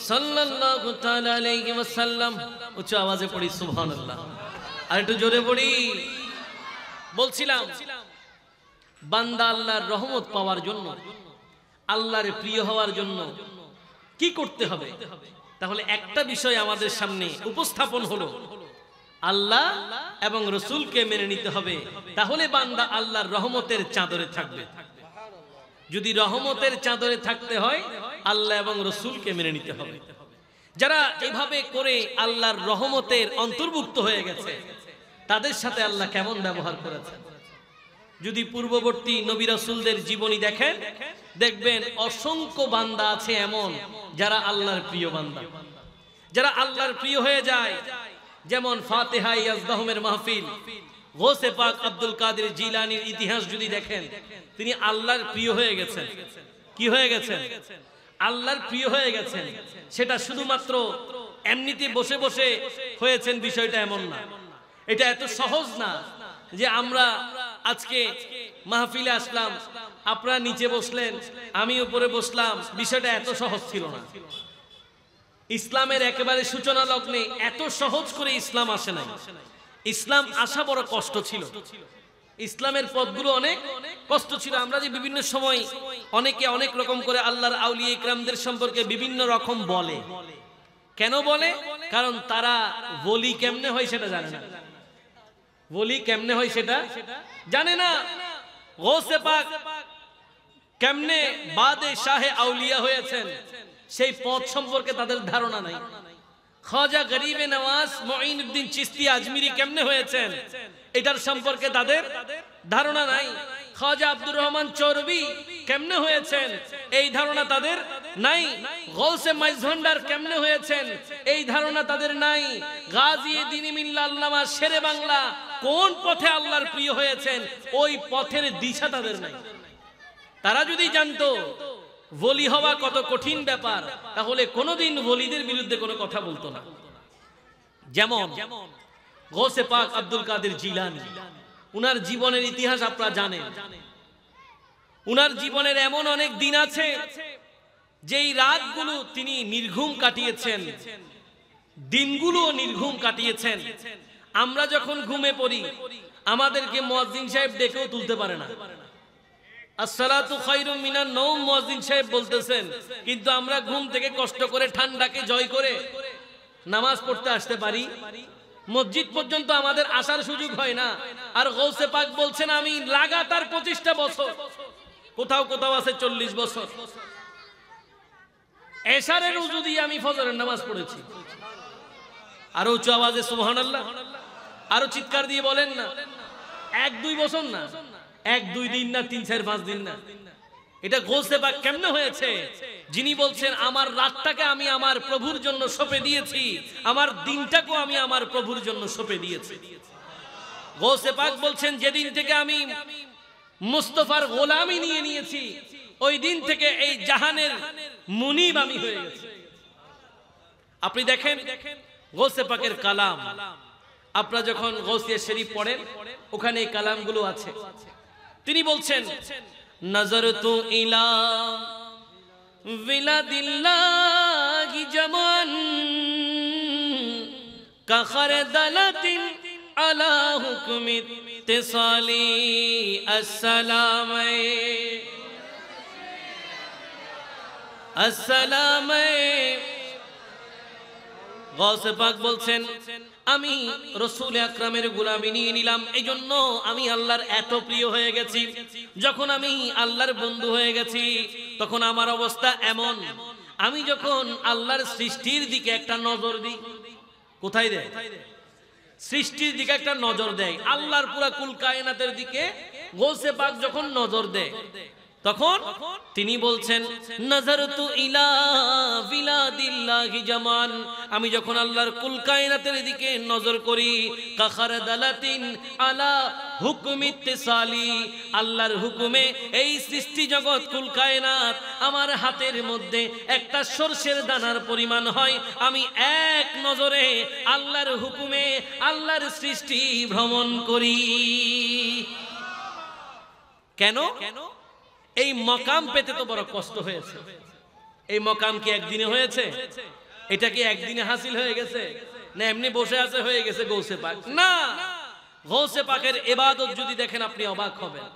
সাল্লাল্লাহু তাআলা আলাইহি ওয়াসাল্লাম। উচ্চ আওয়াজে পড়ি সুবহানাল্লাহ। আর একটু জোরে পড়ি। বলছিলাম বান্দা আল্লাহর রহমত পাওয়ার জন্য, আল্লাহর প্রিয় হওয়ার জন্য কি করতে হবে? তাহলে একটা বিষয় আমাদের সামনে উপস্থাপন হলো, আল্লাহ এবং রাসূলকে মেনে নিতে হবে। তাহলে বান্দা আল্লাহর রহমতের চাদরে থাকবে। যদি রহমতের চাদরে থাকতে হয় আল্লাহ এবং রাসূলকে মেনে নিতে হবে। যারা এভাবে করে আল্লাহর রহমতের অন্তর্ভুক্ত হয়ে গেছে তাদের সাথে আল্লাহ কেমন ব্যবহার করেছেন? যদি পূর্ববর্তী নবী রাসূলদের জীবনী দেখেন, দেখবেন অসংখ্য বান্দা আছে এমন যারা আল্লাহর প্রিয় বান্দা, যারা আল্লাহর প্রিয় হয়ে যায়। যেমন ফাতিহা ইয়াজদাহুমের মাহফিল, গৌসে পাক আব্দুল কাদের জিলানীর ইতিহাস যদি দেখেন, তিনি আল্লাহর প্রিয় হয়ে গেছেন। কি হয়ে গেছেন? আল্লাহর প্রিয় হয়ে গেছেন। সেটা শুধুমাত্র এমনিতে বসে বসে হয়েছেন বিষয়টা এমন না। এটা এত সহজ না যে আমরা আজকে মাহফিলে আসলাম, আপনারা নিচে বসলেন, আমি উপরে বসলাম, বিষয়টা এত সহজ ছিল না। ইসলামের একেবারে সূচনা লগ্নে এত সহজ করে ইসলাম আসে নাই। ইসলাম আসা বড় কষ্ট ছিল। ইসলামের পথগুলো অনেক কষ্ট ছিল। আমরা যে বিভিন্ন সময় অনেকে অনেক রকম করে আল্লাহর আউলিয়া ইকরামদের সম্পর্কে বিভিন্ন রকম বলে, কেন বলে? কারণ তারা ওলি কেমনে হয় সেটা জানে না। ওলি কেমনে হয় সেটা জানে না। গৌসে পাক কেমনে বাদে শাহে আউলিয়া হয়েছেন সেই পথ সম্পর্কে তাদের ধারণা নাই। খাজা গরিবে নওয়াজ মুঈনুদ্দিন চিশতি আজমিরি কেমনে হয়েছেন এটার সম্পর্কে তাদের ধারণা নাই। খাজা আব্দুর রহমান চৌরবি কেমনে হয়েছেন এই ধারণা তাদের নাই। গৌসে মাইজভান্ডার কেমনে হয়েছেন এই ধারণা তাদের নাই। গাজী দ্বীন মিল্লাহ আল্লামা শেরে বাংলা কোন পথে আল্লাহর প্রিয় হয়েছেন ওই পথের দিশা তাদের নাই। তারা যদি জানতো ওলি হওয়া কত কঠিন ব্যাপার, তাহলে কোনোদিন ওলিদের বিরুদ্ধে কোনো কথা বলতো না। যেমন গৌসে পাক আব্দুল কাদের জিলানী, উনার জীবনের ইতিহাস আপনারা জানেন। উনার জীবনের এমন অনেক দিন আছে যেই রাতগুলো তিনি নির্ঘুম কাটিয়েছেন, দিনগুলো নির্ঘুম কাটিয়েছেন। আমরা যখন ঘুমে পড়ি আমাদেরকে মুয়াজ্জিন সাহেব ডেকেও তুলতে পারে না। আসসালাতু খায়রুম মিনান নওম মুয়াজ্জিন সাহেব বলতেছেন, কিন্তু আমরা ঘুম থেকে কষ্ট করে ঠান্ডাকে জয় করে নামাজ পড়তে আসতে পারি। মসজিদ পর্যন্ত আমাদের আসার সুযোগ হয় না। আর গৌসে পাক বলছেন আমি লাগাতার 25টা বছর, কোথাও কোথাও আছে 40 বছর, এশারের উযু দিয়ে আমি ফজরের নামাজ পড়েছি। আরো উচ্চ আওয়াজে সুবহানাল্লাহ, আরো চিৎকার দিয়ে বলেন না। 1-2 বছর না, 1-2 দিন না, 3-4-5 দিন না। এটা গৌসে পাক কেমনে হয়েছে? যিনি বলছেন আমার রাতটাকে আমি আমার প্রভুর জন্য সঁপে দিয়েছি, আমার দিনটাকেও আমি আমার প্রভুর জন্য সঁপে দিয়েছি। গৌসে পাক বলছেন যেদিন থেকে আমি মুস্তাফার গোলামি নিয়ে নিয়েছি ওই দিন থেকে এই জাহানের মুনিব আমি হয়ে গেছি। আপনি দেখেন গৌসে পাকের কালাম, আপনারা যখন গৌসিয়া শরীফ পড়েন ওখানে এই কালামগুলো আছে। তিনি বলছেন নজরতু ইলা বিলাদিল্লাহি জামান কাখরদালাতিন আলা হুকমি ইত্তিসালি আসসালামে আসসালামে। গৌসে পাক বলছেন আমি রাসূল আকরামের গোলামি নিয়ে নিলাম, এইজন্য আমি আল্লাহর এত প্রিয় হয়ে গেছি। যখন আমি আল্লাহর বন্ধু হয়ে গেছি তখন আমার অবস্থা এমন, আমি যখন আল্লাহর সৃষ্টির দিকে একটা নজর দিই, কোথায় দেয়? সৃষ্টির দিকে একটা নজর দেয়, আল্লাহর পুরা কুল কায়নাতের দিকে গৌসে পাক যখন নজর দেয় তখন তিনি বলছেন নাজারতু ইলা বিলাদিল্লাহি জামান, আমি যখন আল্লাহর কুল কায়নাতের দিকে নজর করি কাখারদালাতিন আলা হুকমি ইত্তিসালি, আল্লাহর হুকুমে এই সৃষ্টি জগৎ কুল কায়নাত আমার হাতের মধ্যে একটা সরষের দানার পরিমাণ হয়। আমি এক নজরে আল্লাহর হুকুমে আল্লাহর সৃষ্টি ভ্রমণ করি। কেন? এই মকাম পেতে তো বড় কষ্ট হয়েছে। এই মকাম কি একদিনে হয়েছে? এটা কি একদিনে হাসিল হয়ে গেছে? না এমনি বসে আছে হয়ে গেছে গৌসে পাক? না, গৌসে পাকের ইবাদত যদি দেখেন আপনি অবাক হবেন,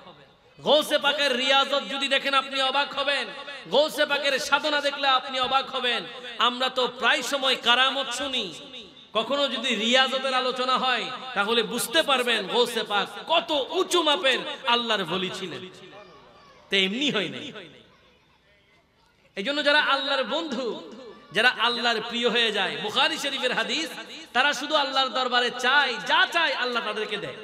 গৌসে পাকের রিয়াজত যদি দেখেন আপনি অবাক হবেন, গৌসে পাকের সাধনা দেখলে আপনি অবাক হবেন। আমরা তো প্রায় সময় কারামত শুনি, কখনো যদি রিয়াজতের আলোচনা হয় তাহলে বুঝতে পারবেন গৌসে পাক কত উঁচু মাপের আল্লাহর ওলি ছিলেন। তেমনি হয় না। এই জন্য যারা আল্লাহর বন্ধু, যারা আল্লাহর প্রিয় হয়ে যায়, বুখারী শরীফের হাদিস, তারা শুধু আল্লাহর দরবারে চায়, যা চায় আল্লাহ তাদেরকে দেয়।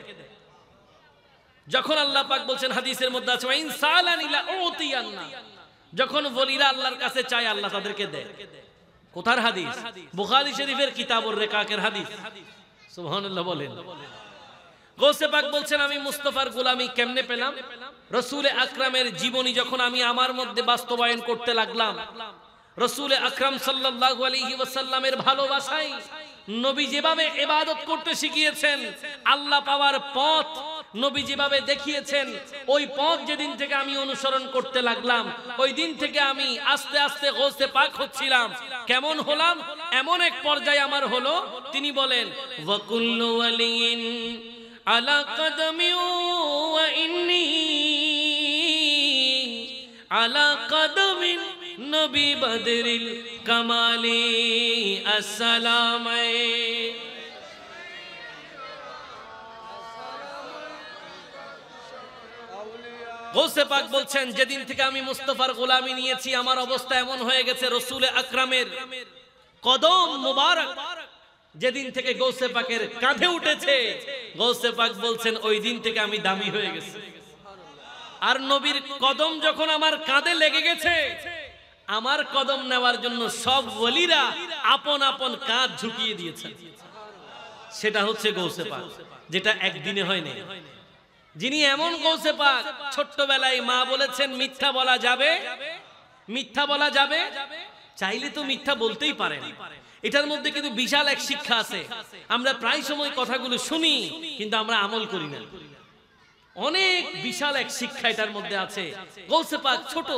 যখন আল্লাহ পাক বলছেন হাদিসের মধ্যে আছে ওয়াইন সালানি লা উতিয়ান্না, যখন ওলিরা আল্লাহর কাছে চায় আল্লাহ তাদেরকে দেয়। কোথার হাদিস? বুখারী শরীফের কিতাবুর রিকাকের হাদিস। সুবহানাল্লাহ বলেন। গৌসে পাক বলছেন আমি মুস্তাফার গোলামি কেমনে পেলাম? রাসূল আকরামের জীবনী যখন আমি আমার মধ্যে বাস্তবায়ন করতে লাগলাম, রাসূল আকরাম সাল্লাল্লাহু আলাইহি ওয়াসাল্লামের ভালোবাসায় নবী যেভাবে ইবাদত করতে শিখিয়েছেন, আল্লাহ পাওয়ার পথ নবী যেভাবে দেখিয়েছেন, ওই পথ যেদিন থেকে আমি অনুসরণ করতে লাগলাম, ওই দিন থেকে আমি আস্তে আস্তে গৌসে পাক হচ্ছিলাম। কেমন হলাম? এমন এক পর্যায়ে আমার হলো, তিনি বলেন ওয়া কুল্লু ওয়ালিন আলা কদমি ওয়া ইন্নী আলা কদমিন নবী বদরিল কামালি আসসালামে। গৌসে পাক বলছেন যেদিন থেকে আমি মুস্তাফার গোলামি নিয়েছি, আমার অবস্থা এমন হয়ে গেছে, রাসূল আকরামের কদম মুবারক যেদিন থেকে গৌসে পাকের কাঁধে উঠেছে, গৌসে পাক বলছেন ওই দিন থেকে আমি দামি হয়ে গেছি। আর নবীর কদম যখন আমার কাঁধে লেগে গেছে, আমার কদম নেওয়ার জন্য সব ওলিরা আপন আপন কাঁধ ঝুঁকিয়ে দিয়েছেন। সেটা হচ্ছে গৌসে পাক, যেটা একদিনে হয়নি। যিনি এমন গৌসে পাক, ছোট্টবেলায় মা বলেছেন মিথ্যা বলা যাবে, মিথ্যা বলা যাবে, চাইলে তো মিথ্যা বলতেই পারেন। এটার মধ্যে কিন্তু বিশাল এক শিক্ষা আছে। আমরা প্রায় সময় কথাগুলো শুনি কিন্তু আমরা আমল করি না। অনেক বিশাল এক শিক্ষা এটার মধ্যে আছে। গৌসে পাক ছোট,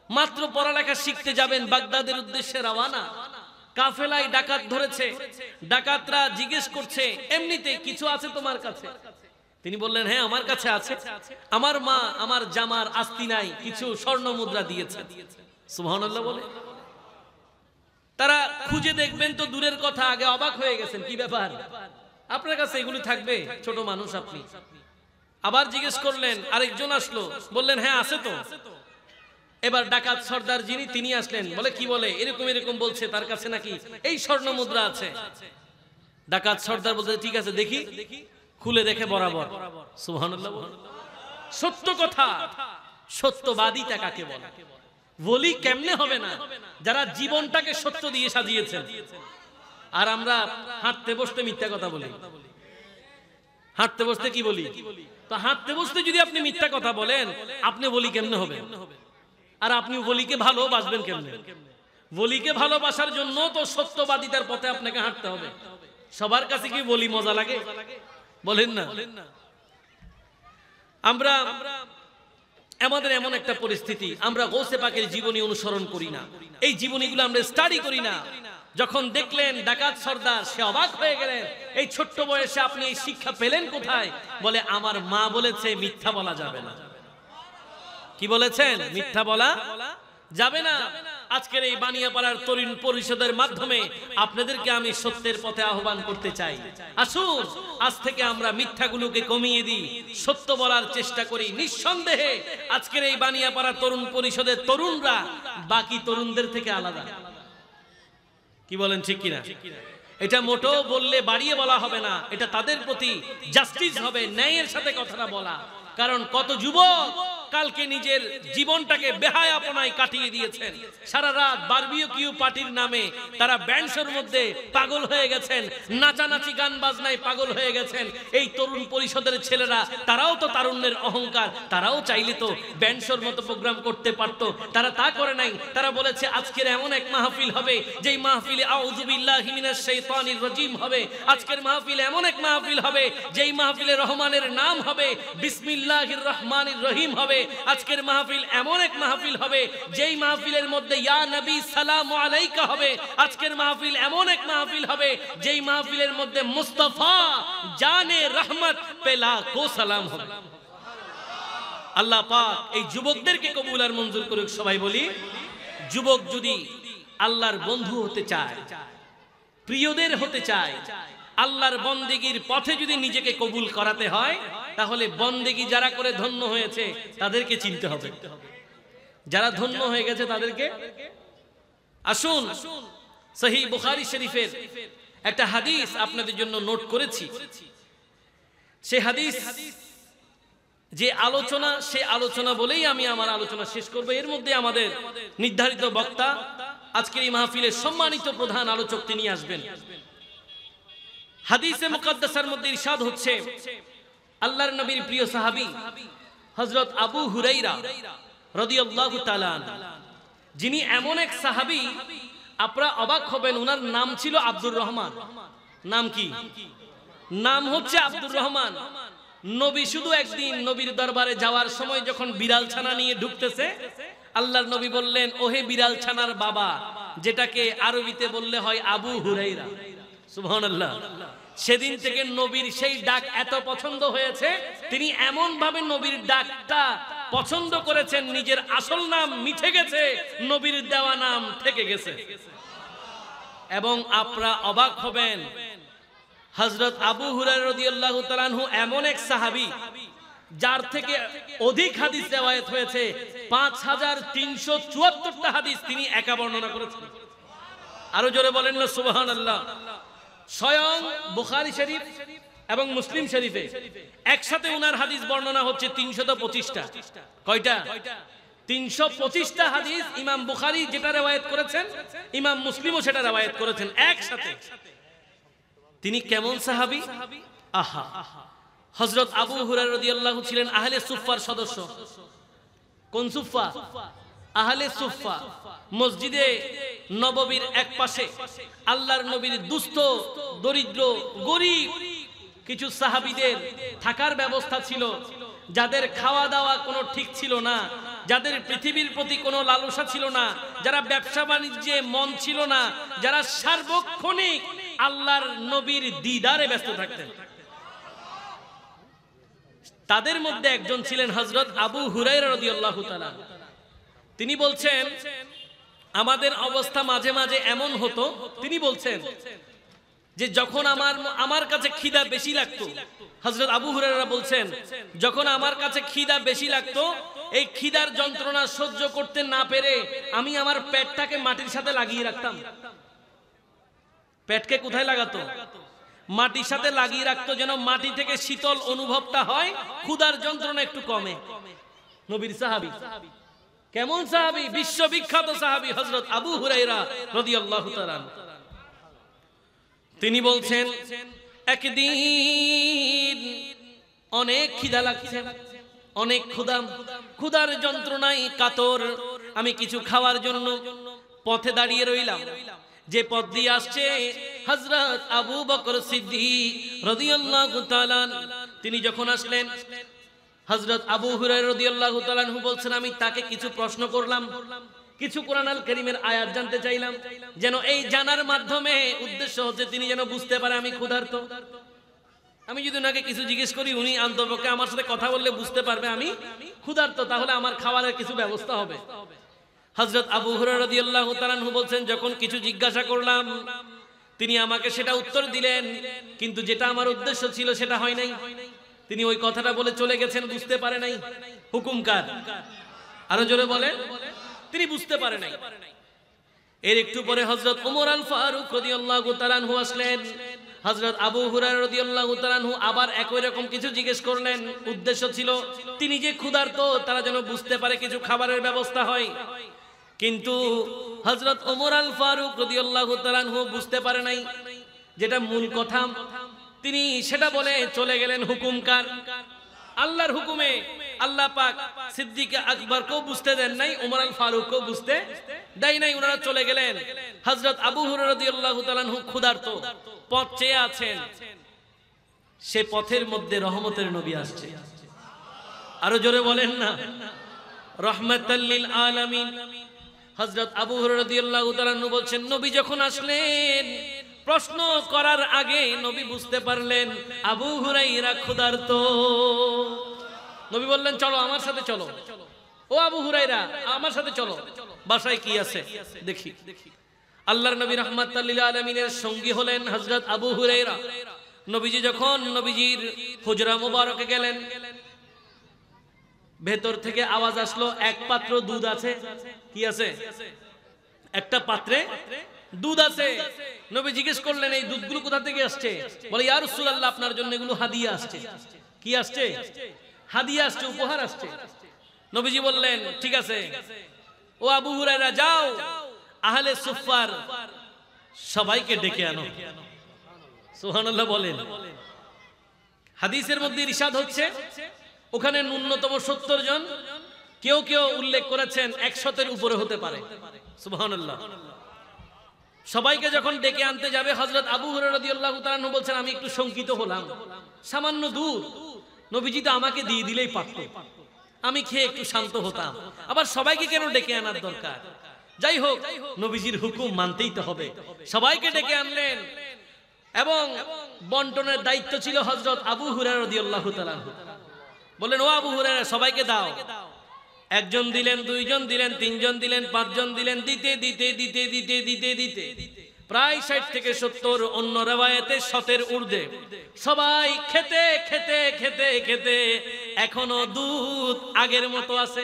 মাত্র পড়ালেখা শিখতে যাবেন, বাগদাদের উদ্দেশ্যে রওনা। কাফেলায় ডাকাত ধরেছে, ডাকাতরা জিজ্ঞেস করছে এমনিতে কিছু আছে তোমার কাছে? তিনি বললেন হ্যাঁ আমার কাছে আছে, আমার মা আমার জামার আস্তিনায় কিছু স্বর্ণ মুদ্রা দিয়েছে। সুবহানাল্লাহ বলে। তারা খুঁজে দেখবেন তো দূরের কথা, আগে অবাক হয়ে গেছেন, কি ব্যাপার আপনার কাছে এগুলি থাকবে? ছোট মানুষ আপনি। আবার জিজ্ঞেস করলেন, আরেকজন আসলো, বললেন হ্যাঁ আছে তো। এবার ডাকাত সর্দার যিনি তিনি আসলেন, বলে কি বলে? এরকম এরকম বলছে তার কাছে নাকি এই স্বর্ণ মুদ্রা আছে। ডাকাত সর্দার বলতে ঠিক আছে দেখি, খুলে দেখে বরাবর। সুবহানাল্লাহ। সত্য কথা, সত্যবাদীটা কাকে বলে? ওলি কেমনে হবে না? যারা জীবনটাকে সত্য দিয়ে সাজিয়েছেন। আর আমরা হাঁটতে বসতে মিথ্যা কথা বলি। হাঁটতে বসতে কি বলি? তো হাঁটতে বসতে যদি আপনি মিথ্যা কথা বলেন, আপনি ওলি কেমনে হবেন? আর আপনি ওলিকে ভালোবাসবেন কেমনে? ওলিকে ভালোবাসার জন্য তো সত্যবাদিতার পথে আপনাকে হাঁটতে হবে। সবার কাছে কি ওলি মজা লাগে? বলেন না। আমরা আমাদের এমন একটা পরিস্থিতি, আমরা গৌসে পাকের জীবনী অনুসরণ করি না, এই জীবনীগুলো আমরা স্টাডি করি না। যখন দেখলেন ডাকাত সর্দার, সে অবাক হয়ে গেলেন, এই ছোট্ট বয়সে আপনি এই শিক্ষা পেলেন কোথায়? বলে আমার মা বলেছে মিথ্যা বলা যাবে না। কি বলেছেন? মিথ্যা বলা যাবে না। আজকের এই বানিয়াপাড়ার তরুণ পরিষদের মাধ্যমে আপনাদেরকে আমি সত্যের পথে আহ্বান করতে চাই। আসুন আজ থেকে আমরা মিথ্যাগুলোকে কমিয়ে দিই, সত্য বলার চেষ্টা করি। নিঃসন্দেহে আজকের এই বানিয়াপাড়ার তরুণ পরিষদের তরুণরা বাকি তরুণদের থেকে আলাদা। কি বলেন ঠিক কিনা? এটা মোটো বললে বাড়িয়ে বলা হবে না, এটা তাদের প্রতি জাস্টিস হবে, ন্যায়ের সাথে কথাটা বলা। কারণ কত যুবক কালকে নিজের জীবনটাকে বেহায়াপনায় কাটিয়ে দিয়েছেন। সারা রাত বারবিকিউ পার্টির নামে তারা ব্যান্ডের মধ্যে পাগল হয়ে গেছেন, নাচানাচি গান বাজনায় পাগল হয়ে গেছেন। এই তরুণ পরিষদের ছেলেরা, তারাও তো তারুণ্যের অহংকার, তারাও চাইলে তো ব্যান্ডের মতো প্রোগ্রাম করতে পারতো, তারা তা করে নাই। তারা বলেছে আজকের এমন এক মাহফিল হবে যেই মাহফিলে আউযু বিল্লাহি মিনাশ শাইতানির রাজিম হবে। আজকের মাহফিল এমন এক মাহফিল হবে যেই মাহফিলে রহমানের নাম হবে, বিসমিল্লাহির রহমানির রহিম হবে। আজকের মাহফিল এমন এক মাহফিল হবে যেই মাহফিলের মধ্যে ইয়া নবী সালামু আলাইকা হবে। আজকের মাহফিল এমন এক মাহফিল হবে যেই মাহফিলের মধ্যে মুস্তাফা জানে রহমত পে লাখো সালাম হবে। আল্লাহ পাক এই যুবকদেরকে কবুল আর মঞ্জুর করুক। সবাই বলি, যুবক যদি আল্লাহর বন্ধু হতে চায়, প্রিয়দের হতে চায়, আল্লাহর বন্দেগীর পথে যদি নিজেকে কবুল করাতে হয়, তাহলে বন্দেগী যারা করে ধন্য হয়েছে তাদেরকে চিনতে হবে। যারা ধন্য হয়ে গেছে তাদেরকে। আসুন সহিহ বুখারী শরীফের একটা হাদিস আপনাদের জন্য নোট করেছি। সেই হাদিস যে আলোচনা, সে আলোচনা বলেই আমি আমার আলোচনা শেষ করব। এর মধ্যে আমাদের নির্ধারিত বক্তা, আজকের এই মাহফিলের সম্মানিত প্রধান আলোচক তিনি আসবেন। হাদিসে মুকদ্দাসার মধ্যে ইরশাদ হচ্ছে, আল্লাহর নবীর প্রিয় সাহাবী হযরত আবু হুরায়রা রাদিয়াল্লাহু তাআলা আনহু, যিনি এমন এক সাহাবী, আপনারা অবাক হবেন, ওনার নাম ছিল আব্দুর রহমান। নাম কি? নাম হচ্ছে আব্দুর রহমান। নবী শুধু একদিন নবীর দরবারে যাওয়ার সময় যখন বিড়াল ছানা নিয়ে ঢুকতেছে, আল্লাহর নবী বললেন, ওহে বিড়াল ছানার বাবা, যেটাকে আরবিতে বললে হয় আবু হুরায়রা। সুবহানাল্লাহ। সেদিন থেকে নবীর সেই ডাক এত পছন্দ হয়েছে, তিনি এমন ভাবে নবীর ডাকটা পছন্দ করেছেন, নিজের আসল নাম মিঠে গেছে, নবীর দেওয়া নাম থেকে গেছে। এবং আপনারা অবাক হবেন, হযরত আবু হুরায়রা রাদিয়াল্লাহু তাআলা আনহু এমন এক সাহাবী, যার থেকে অধিক হাদিস রিওয়ায়াত হয়েছে, 5374টা হাদিস তিনি একা বর্ণনা করেছেন। আরো জোরে বলেন না সুবহানাল্লাহ। স্বয়ং বুখারী শরীফ এবং মুসলিম শরীফে একসাথে ওনার হাদিস বর্ণনা হচ্ছে 325টা। কয়টা? 325টা হাদিস ইমাম বুখারী যেটা রিওয়ায়াত করেছেন, ইমাম মুসলিমও সেটা রিওয়ায়াত করেছেন একসাথে। তিনি কেমন সাহাবী? আহা, হযরত আবু হুরায়রা রাদিয়াল্লাহু ছিলেন আহলে সুফফার সদস্য। কোন সুফফা? আহলে সুফফা। মসজিদে নববীর এক পাশে আল্লাহর নবীর দুস্থ, দরিদ্র, গরীব কিছু সাহাবীদের থাকার ব্যবস্থা ছিল, যাদের খাওয়া দাওয়া কোনো ঠিক ছিল না, যাদের পৃথিবীর প্রতি কোনো লালসা ছিল না, যারা ব্যবসা বাণিজ্যে মন ছিল না, যারা সার্বক্ষণিক আল্লাহর নবীর দিদারে ব্যস্ত থাকতেন। তাদের মধ্যে একজন ছিলেন হযরত আবু হুরায়রা রাদিয়াল্লাহু তাআলা। তিনি বলছেন, আমাদের অবস্থা মাঝে মাঝে এমন হতো, তিনি বলছেন যে যখন আমার কাছে খিদা বেশি লাগতো, হযরত আবু হুরায়রা বলছেন, যখন আমার কাছে খিদা বেশি লাগতো, এই খিদার যন্ত্রণা সহ্য করতে না পেরে আমি আমার পেটটাকে মাটির সাথে লাগিয়ে রাখতাম। পেটকে কোথায় লাগাতো? মাটির সাথে লাগিয়ে রাখতো, যেন মাটি থেকে শীতল অনুভবটা হয়, ক্ষুধার যন্ত্রণা একটু কমে। নবীর সাহাবী। কেমন সাহাবী? বিশ্ববিখ্যাত সাহাবী হযরত আবু হুরায়রা রাদিয়াল্লাহু তাআলা। তিনি বলছেন, একদিন অনেক খিদা লাগছে, অনেক ক্ষুধার যন্ত্রণায় কাতর। আমি কিছু খাওয়ার জন্য পথে দাঁড়িয়ে রইলাম। যে পথ দিয়ে আসছে হযরত আবু বকর সিদ্দিক রাদিয়াল্লাহু তাআলা, তিনি যখন আসলেন, হযরত আবু হুরায়রা রাদিয়াল্লাহু তাআলা বলছেন, আমি তাকে কিছু প্রশ্ন করলাম, কিছু কোরআন আল কারীমের আয়াত জানতে চাইলাম, যেন এই জানার মাধ্যমে উদ্দেশ্য হচ্ছে তিনি যেন বুঝতে পারে আমি ক্ষুধার্ত। আমি যদি ওনাকে কিছু জিজ্ঞেস করি, উনি অন্ততপক্ষে আমার সাথে কথা বললে বুঝতে পারবে আমি ক্ষুধার্ত, তাহলে আমার খাবারের কিছু ব্যবস্থা হবে। হযরত আবু হুরায়রা রাদিয়াল্লাহু তাআলা বলছেন, যখন কিছু জিজ্ঞাসা করলাম, তিনি আমাকে সেটা উত্তর দিলেন, কিন্তু যেটা আমার উদ্দেশ্য ছিল সেটা হয় নাই। তিনি ওই কথাটা বলে চলে গেছেন, বুঝতে পারে নাই। হুকুম কার? আরো জোরে বলেন। তিনি বুঝতে পারে নাই। এর একটু পরে হযরত ওমর আল ফারুক রাদিয়াল্লাহু তাআলা আনহু আসলেন। হযরত আবু হুরায়রা রাদিয়াল্লাহু তাআলা আনহু আবার একই রকম কিছু জিজ্ঞেস করলেন। উদ্দেশ্য ছিল তিনি যে ক্ষুধার্ত, তারা যেন বুঝতে পারে কিছু খাবারের ব্যবস্থা হয়। কিন্তু হযরত ওমর আল ফারুক রাদিয়াল্লাহু তাআলা আনহু বুঝতে পারে নাই যেটা মূল কথা। তিনি সেটা বলে চলে গেলেন। হুকুম কার? আল্লাহর হুকুমে। আল্লাহ পাক সিদ্দিক আকবরকেও বুঝতে দেন নাই, ওমর আল ফারুককেও বুঝতে দেয় নাই। ওনারা চলে গেলেন। হযরত আবু হুরায়রা রাদিয়াল্লাহু তাআলা আনহু ক্ষুধার্ত, পথ চেয়ে আছেন। সে পথের মধ্যে রহমতের নবী আসছে। আরো জোরে বলেন না, রাহমাতাল লিল আলামিন। হযরত আবু হুরায়রা রাদিয়াল্লাহু তাআলা আনহু বলছেন, নবী যখন আসলেন, প্রশ্ন করার আগে নবী বুঝতে পারলেন আবু হুরায়রা ক্ষুধার্ত। নবী বললেন, চলো আমার সাথে চলো। ও আবু হুরায়রা, আমার সাথে চলো, বাসায় কি আছে দেখি। আল্লাহর নবী রাহমাতাল লিল আলামিনের সঙ্গী হলেন হযরত আবু হুরায়রা। নবীজি যখন নবীজির হুজরা মুবারকে গেলেন, ভেতর থেকে আওয়াজ আসলো, এক পাত্র দুধ আছে। কি আছে? একটা পাত্রে দুধ আছে। নবী জিজ্ঞেস করলেন, এই দুধগুলো কোথা থেকে আসছে? বলে, ইয়া রাসূলুল্লাহ, আপনার জন্য এগুলো হাদিয়া আসছে। কি আসছে? হাদিয়া আসছে, উপহার আসছে। নবীজি বললেন ঠিক আছে, ও আবু হুরায়রা যাও, আহলে সুফফার সবাইকে ডেকে আনো। সুবহানাল্লাহ বলেন। হাদিসের মধ্যে ইরশাদ হচ্ছে ওখানে ন্যূনতম 70 জন, কেউ কেউ উল্লেখ করেছেন 100-এর উপরে হতে পারে। সুবহানাল্লাহ। সবাইকে যখন ডেকে আনতে যাবে, হযরত আবু হুরায়রা রাদিয়াল্লাহু তাআলা আনহু বলছেন আমি একটু শঙ্কিত হলাম, সামান্য দুধ নবীজি তো আমাকে দিয়ে দিলেই পারত, আমি খেয়ে একটু শান্ত হতাম, আবার সবাইকে কেন ডেকে আনার দরকার? যাই হোক, নবীজির হুকুম মানতেই তো হবে। সবাইকে ডেকে আনলেন এবং বন্টনের দায়িত্ব ছিল হযরত আবু হুরায়রা রাদিয়াল্লাহু তাআলা আনহু। বললেন ও আবু হুরায়রা সবাইকে দাও। একজন দিলেন, দুইজন দিলেন, তিনজন দিলেন, পাঁচজন দিলেন, দিতে দিতে দিতে দিতে দিতে দিতে প্রায় 60 থেকে 70, অন্য রওয়ায়াতে 100-এর ঊর্ধ্বে। সবাই খেতে খেতে খেতে খেতে এখনো দুধ আগের মতো আছে।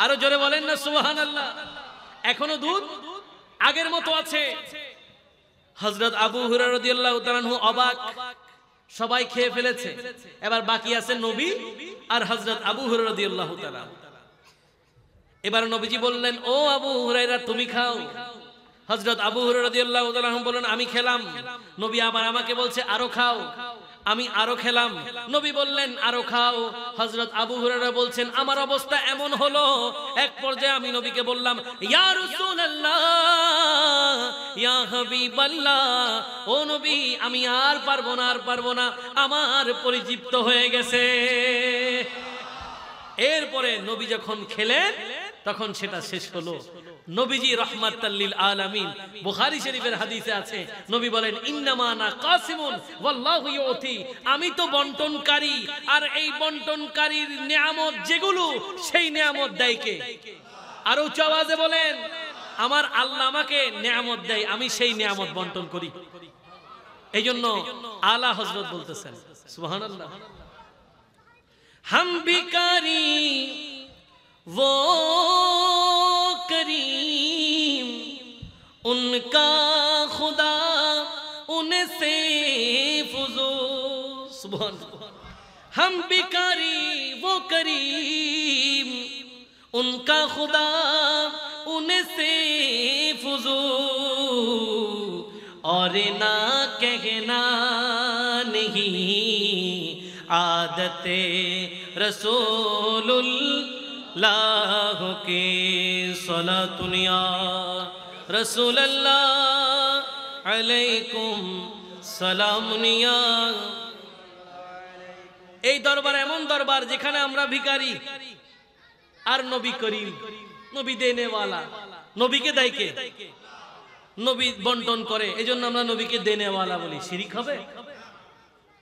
আরো জোরে বলেন না সুবহানাল্লাহ। এখনো দুধ আগের মতো আছে। হযরত আবু হুরায়রা রাদিয়াল্লাহু তাআলা আনহু অবাক, সবাই খেয়ে ফেলেছে, এবার বাকি আছে নবী আর হযরত আবু হুরায়রা রাদিয়াল্লাহু তাআলা। এবার নবীজি বললেন ও আবু হুরায়রা তুমি খাও। হযরত আবু হুরায়রা রাদিয়াল্লাহু তাআলা আনহু বললেন আমি খেলাম। নবী আবার আমাকে বলছে আরো খাও, আমি আরো খেলাম। নবী বললেন আরো খাও। হযরত আবু হুরায়রা বলছেন আমার অবস্থা এমন হলো, এক পর্যায়ে আমি নবীকে বললাম ইয়া রাসূলুল্লাহ, ইয়া হাবিবাল্লাহ, ও নবী আমি আর পারবো না, আর পারবো না, আমার পরিতৃপ্ত হয়ে গেছে। এরপরে নবী যখন খেলেন তখন সেটা শেষ হলো। নবীজি রাহমাতাল লিল আলামিন, বুখারী শরীফের হাদিসে আছে, নবী বলেন ইন্নামা আনা কাসিমুন ওয়াল্লাহু ইউতি, আমি তো বন্টনকারী, আর এই বন্টনকারীর নিয়ামত যেগুলো সেই নিয়ামত দেয় কে? আর উচ্চ আওয়াজে বলেন আমার আল্লাহ আমাকে নিয়ামত দেয়, আমি সেই নিয়ামত বন্টন করি। এইজন্য আলা হযরত বলতেছেন সুবহানাল্লাহ, হাম ভিখারি वो करीम उनका खुदा उनसे फुजूल। सुभान अल्लाह। हम भिखारी वो करीम उनका खुदा उनसे फुजूल, और ना कहना नहीं आदते रसूलुल्लाह के सलातुनिया रसूलल्लाह अलैकुम সালামুনিয়া। এই দরবার এমন দরবার যেখানে আমরা ভিখারি আর নবী করিম, নবী দেনেওয়ালা। নবীকে দেয় কে? নবী বন্টন করে, এজন্য আমরা নবীকে দেনেওয়ালা বলি। শিরিক হবে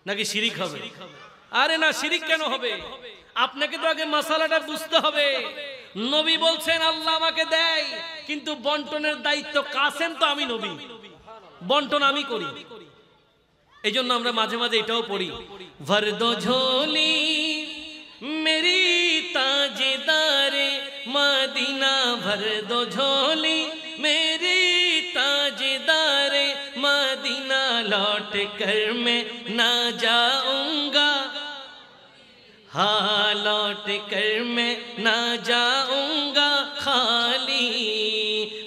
নাকি শিরিক হবে? আরে না, শিরিক কেন হবে? আপনাকে তো আগে মাসালাটা বুঝতে হবে। নবী বলছেন আল্লাহ আমাকে দেয়, কিন্তু বন্টনের দায়িত্ব কাসেম তো আমি নবী, বন্টন আমি করি। এইজন্য আমরা মাঝে মাঝে এটাও পড়ি, ভর দো ঝোলি মেরি তাজদারে মদিনা, ভর দো ঝোলি মেরি ताजदारे मदीना, लौट कर मैं ना जाऊंगा, हाँ लौट कर मैं ना जाऊंगा खाली,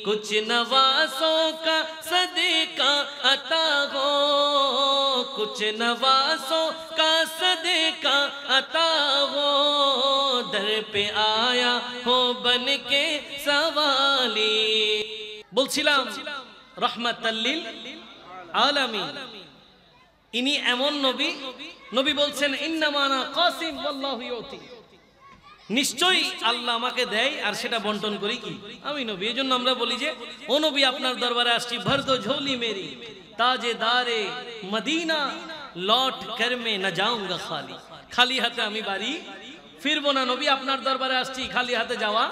कुछ नवासों का सदका अता हो, कुछ नवासों का सदका अता हो, दर पे आया हो बन के सवाली। বলছিলাম রাহমাতাল লিল আলামিন, ইনি এমন নবী, নবী বলছেন ইন্নামা আনা কাসিম ওয়াল্লাহু ইউতি, নিশ্চয়ই আল্লাহ আমাকে দেয় আর সেটা বন্টন করি কি আমি নবী। এজন্য আমরা বলি যে ও নবী আপনার দরবারে আসছি, ভর দো ঝোলি মেরি তাজদারে মদিনা, লট কর মে না যাউঙ্গা খালি, খালি হাতে আমি বাড়ি ফিরবো না। নবী আপনার দরবারে আসছি, খালি হাতে যাওয়া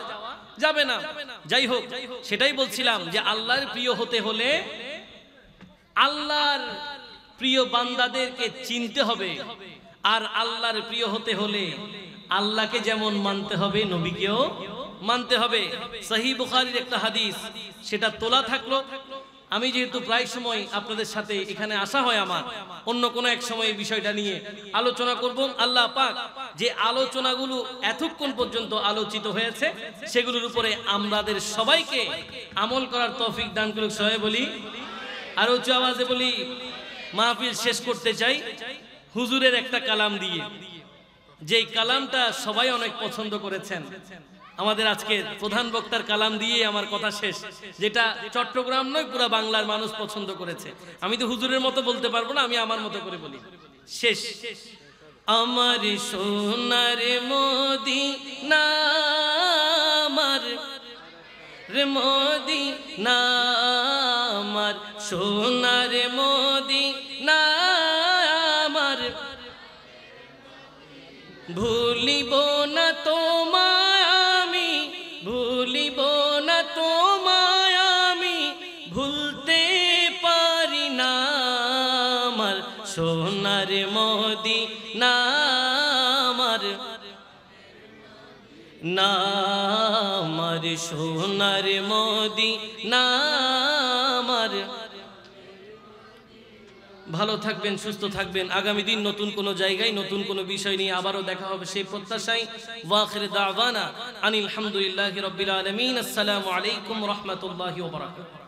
যাবে না। যাই হোক, সেটাই বলছিলাম যে আল্লাহর প্রিয় হতে হলে আল্লাহর প্রিয় বান্দাদেরকে চিনতে হবে, আর আল্লাহর প্রিয় হতে হলে আল্লাহকে যেমন মানতে হবে নবীকেও মানতে হবে। সহিহ বুখারীর একটা হাদিস, সেটা তোলা থাকলো আমি যেহেতু প্রায় সময় আপনাদের সাথে এখানে আসা হয়, আমার অন্য কোনো এক সময় এই বিষয়টা নিয়ে আলোচনা করব। আল্লাহ পাক যে আলোচনাগুলো এতক্ষণ পর্যন্ত আলোচিত হয়েছে সেগুলোর উপরে আমাদের সবাইকে আমল করার তৌফিক দান করুক। সবাই বলি, আর উচ্চ আওয়াজে বলি। মাহফিল শেষ করতে চাই হুজুরের একটা কালাম দিয়ে, যেই কালামটা সবাই অনেক পছন্দ করেছেন। আমাদের আজকে প্রধান বক্তার কালাম দিয়ে আমার কথা শেষ, যেটা চট্টগ্রাম নয় পুরা বাংলার মানুষ পছন্দ করেছে। আমি তো হুজুরের মতো বলতে পারবো না, আমি আমার মতো করে বলি। শেষ। আমার সোনার মদিনা, আমার রে মদিনা, আমার সোনার মদিনা, আমার ভুলিব না তোমায় আমি, ভুলিব না তোমায় আমি, ভুলতে পারি না। আমার সোনার মদিনা, আমার না, আমার সোনার মদিনা, আমার। ভালো থাকবেন, সুস্থ থাকবেন। আগামী দিন নতুন কোনো জায়গায় নতুন কোনো বিষয় নিয়ে আবারও দেখা হবে সেই প্রত্যাশায়। ওয়া আখিরু দাওয়ানা আনিল হামদুলিল্লাহি রাব্বিল আলামিন। আসসালামু আলাইকুম ওয়া রাহমাতুল্লাহি ওয়া বারাকাতুহু।